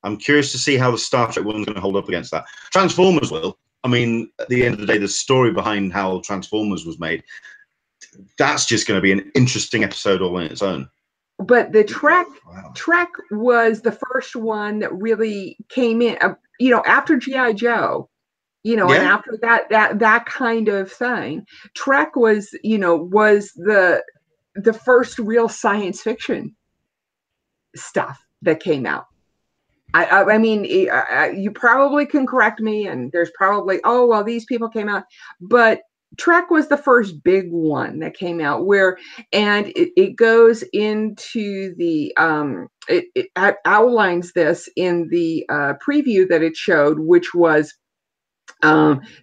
I'm curious to see how the Star Trek one's going to hold up against that. Transformers will. I mean, at the end of the day, the story behind how Transformers was made, that's just going to be an interesting episode all on its own. But the Trek was the first one that really came in, you know, after G.I. Joe, you know, and after that kind of thing. Trek was, you know, was the first real science fiction stuff that came out. I mean, you probably can correct me, and there's probably, oh, well, these people came out, but Trek was the first big one that came out and it goes into the, it outlines this in the preview that it showed, which was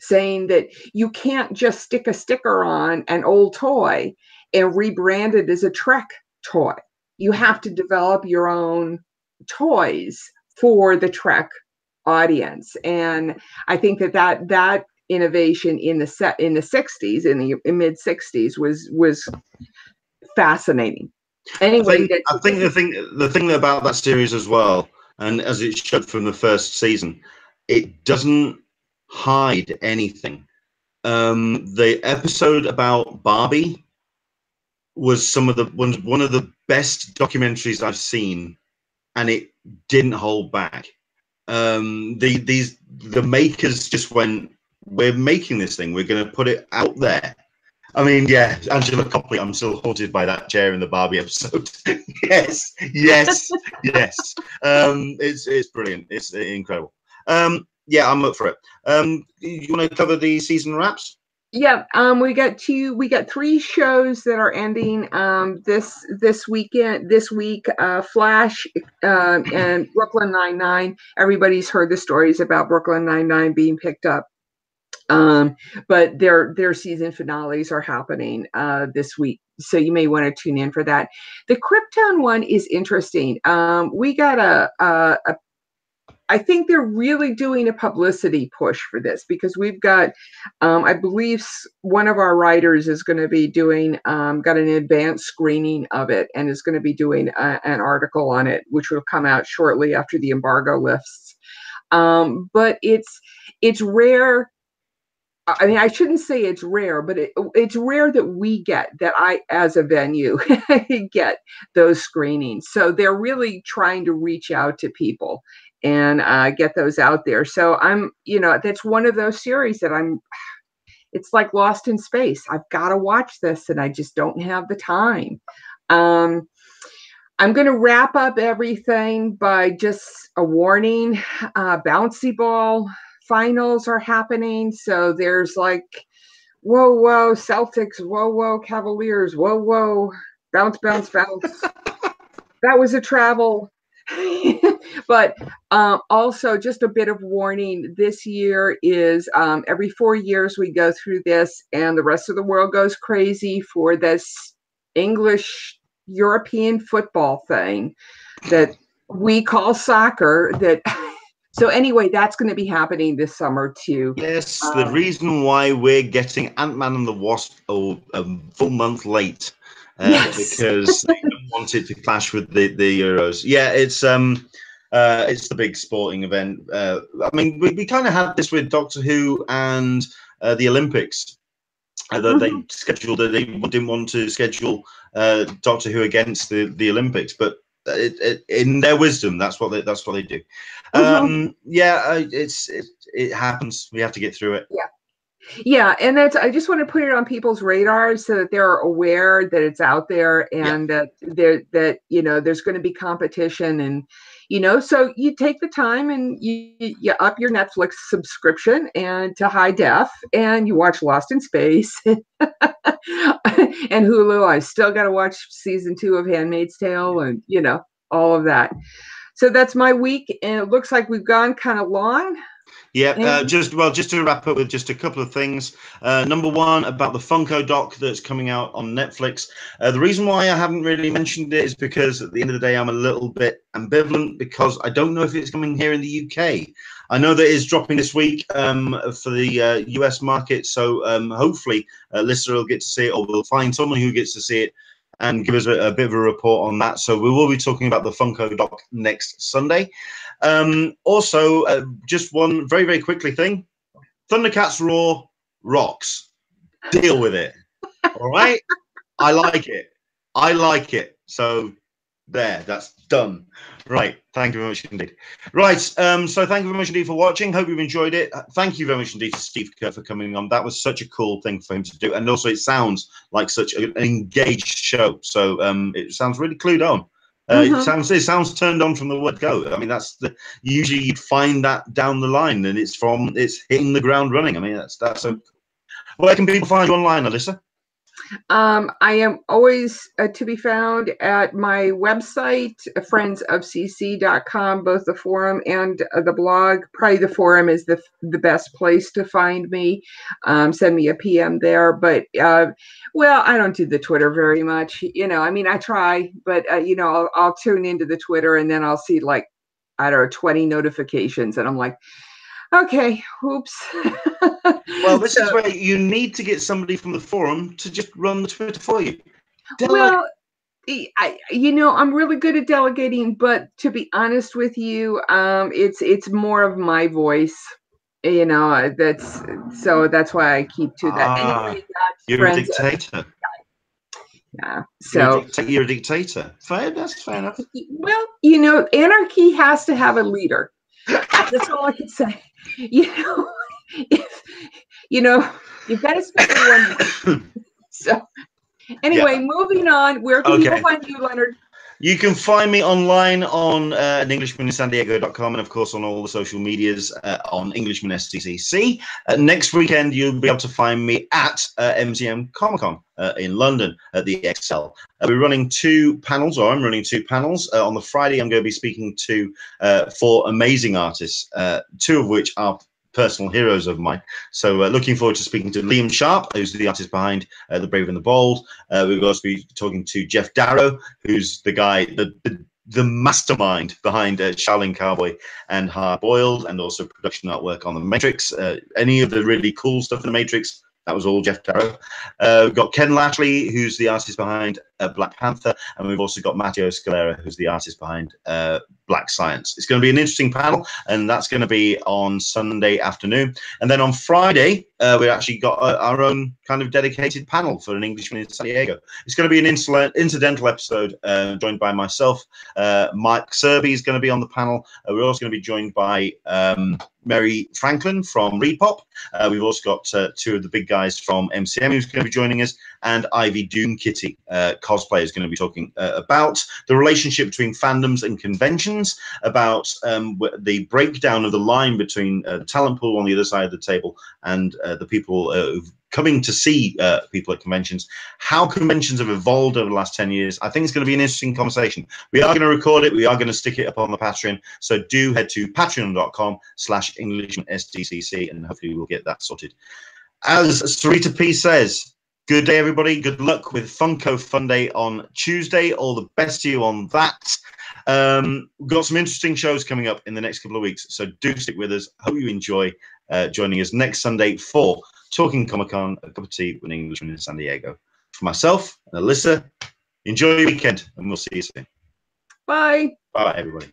saying that you can't just stick a sticker on an old toy and rebrand it as a Trek toy. You have to develop your own toys for the Trek audience. And I think that innovation in the 60s, in the mid 60s was fascinating. Anyway, I think the thing about that series as well, and as it showed from the first season, it doesn't hide anything. The episode about Barbie was one of the best documentaries I've seen, and it didn't hold back. The makers just went, we're making this thing, we're going to put it out there. I mean, yeah, Angela Copley, I'm still haunted by that chair in the Barbie episode. yes. It's brilliant. It's incredible. Yeah, I'm up for it. You want to cover the season wraps? Yeah, we got 3 shows that are ending this week. Flash and Brooklyn Nine-Nine. Everybody's heard the stories about Brooklyn Nine-Nine being picked up. But their season finales are happening this week, so you may want to tune in for that. The Krypton one is interesting. We got I think they're really doing a publicity push for this, because we've got, I believe one of our writers is going to be doing, got an advanced screening of it, and is going to be doing an article on it, which will come out shortly after the embargo lifts. But it's rare. I mean, I shouldn't say it's rare, but it's rare that I, as a venue, get those screenings. So they're really trying to reach out to people and get those out there. So that's one of those series that it's like Lost in Space. I've got to watch this, and I just don't have the time. I'm going to wrap up everything by just a warning. Bouncy ball finals are happening. So there's like, whoa, Celtics, whoa, Cavaliers, whoa, bounce. That was a travel. But also just a bit of warning, this year is every 4 years we go through this, and the rest of the world goes crazy for this English European football thing that we call soccer. So anyway, that's going to be happening this summer too. Yes, the reason why we're getting Ant-Man and the Wasp a full month late. Yes. Because they don't want it to clash with the Euros. Yeah, it's the big sporting event. I mean, we kind of had this with Doctor Who and the Olympics. They scheduled it. They didn't want to schedule Doctor Who against the Olympics, but in their wisdom, that's what they do. Yeah, it happens. We have to get through it. Yeah, and I just want to put it on people's radars so that they're aware that it's out there, and that there's going to be competition, and so you take the time and you up your Netflix subscription and to high def, and you watch Lost in Space and Hulu. I still got to watch season 2 of Handmaid's Tale, and all of that. So that's my week, and it looks like we've gone kind of long. Yeah, just to wrap up with just a couple of things. Number one, about the Funko doc that's coming out on Netflix. The reason why I haven't really mentioned it is because at the end of the day, I'm a little bit ambivalent because I don't know if it's coming here in the UK. I know that it's dropping this week for the US market, so hopefully Alyssa will get to see it, or we'll find someone who gets to see it and give us a bit of a report on that. So we will be talking about the Funko doc next Sunday. Also, just one very, very quickly thing. Thundercats Roar rocks. Deal with it. All right? I like it. I like it. So there, that's done. Right. Thank you very much indeed. Right. So thank you very much indeed for watching. Hope you've enjoyed it. Thank you very much indeed to Steve Kirk for coming on. That was such a cool thing for him to do. And also it sounds like such an engaged show. So it sounds really clued on. It sounds turned on from the word go. I mean, that's usually you'd find that down the line, and it's hitting the ground running. I mean, that's so cool. Where can people find you online, Alyssa? I am always to be found at my website, friendsofcc.com, both the forum and the blog. Probably the forum is the best place to find me. Send me a PM there. But, well, I don't do the Twitter very much. You know, I mean, I try, but, you know, I'll tune into the Twitter and then I'll see like, I don't know, 20 notifications. And I'm like, okay, oops. Well, this is where you need to get somebody from the forum to just run the Twitter for you. Well, you know, I'm really good at delegating, but to be honest with you, it's more of my voice. You know, that's why I keep to that. Anyway, you're a dictator. Yeah, so you're a dictator. That's fair enough. Well, you know, anarchy has to have a leader. That's all I can say. You know, you've got to spend one. So, anyway, moving on. Where can people find you, Leonard? You can find me online on EnglishmanInSanDiego.com and, of course, on all the social medias on Englishman STCC. Next weekend, you'll be able to find me at MCM Comic-Con in London at the XL. We're running two panels, or I'm running two panels. On the Friday, I'm going to be speaking to 4 amazing artists, 2 of which are personal heroes of mine. So looking forward to speaking to Liam Sharp, who's the artist behind The Brave and the Bold. We're going to be talking to Jeff Darrow, who's the guy, the mastermind behind Shaolin Cowboy and Hard Boiled, and also production artwork on The Matrix. Any of the really cool stuff in The Matrix, that was all Jeff Darrow. We've got Ken Lashley, who's the artist behind Black Panther, and we've also got Matteo Scalera, who's the artist behind Black Science. It's going to be an interesting panel, and that's going to be on Sunday afternoon. And then on Friday, we actually got our own kind of dedicated panel for an Englishman in San Diego. It's going to be an incidental episode joined by myself. Mike Serby is going to be on the panel. We're also going to be joined by Mary Franklin from Repop. We've also got 2 of the big guys from MCM who's going to be joining us, and Ivy Doom Kitty cosplay is going to be talking about the relationship between fandoms and conventions, about the breakdown of the line between the talent pool on the other side of the table and the people coming to see people at conventions, how conventions have evolved over the last 10 years. I think it's going to be an interesting conversation. We are going to record it. We are going to stick it up on the Patreon. So do head to patreon.com/EnglishmanSTCC, and hopefully we'll get that sorted. As Sarita P says, good day, everybody. Good luck with Funko Funday on Tuesday. All the best to you on that. We've got some interesting shows coming up in the next couple of weeks, so do stick with us. Hope you enjoy joining us next Sunday for Talkin Comic-Con, a cup of tea with an Englishman in San Diego. For myself and Alyssa, enjoy your weekend, and we'll see you soon. Bye. Bye, everybody.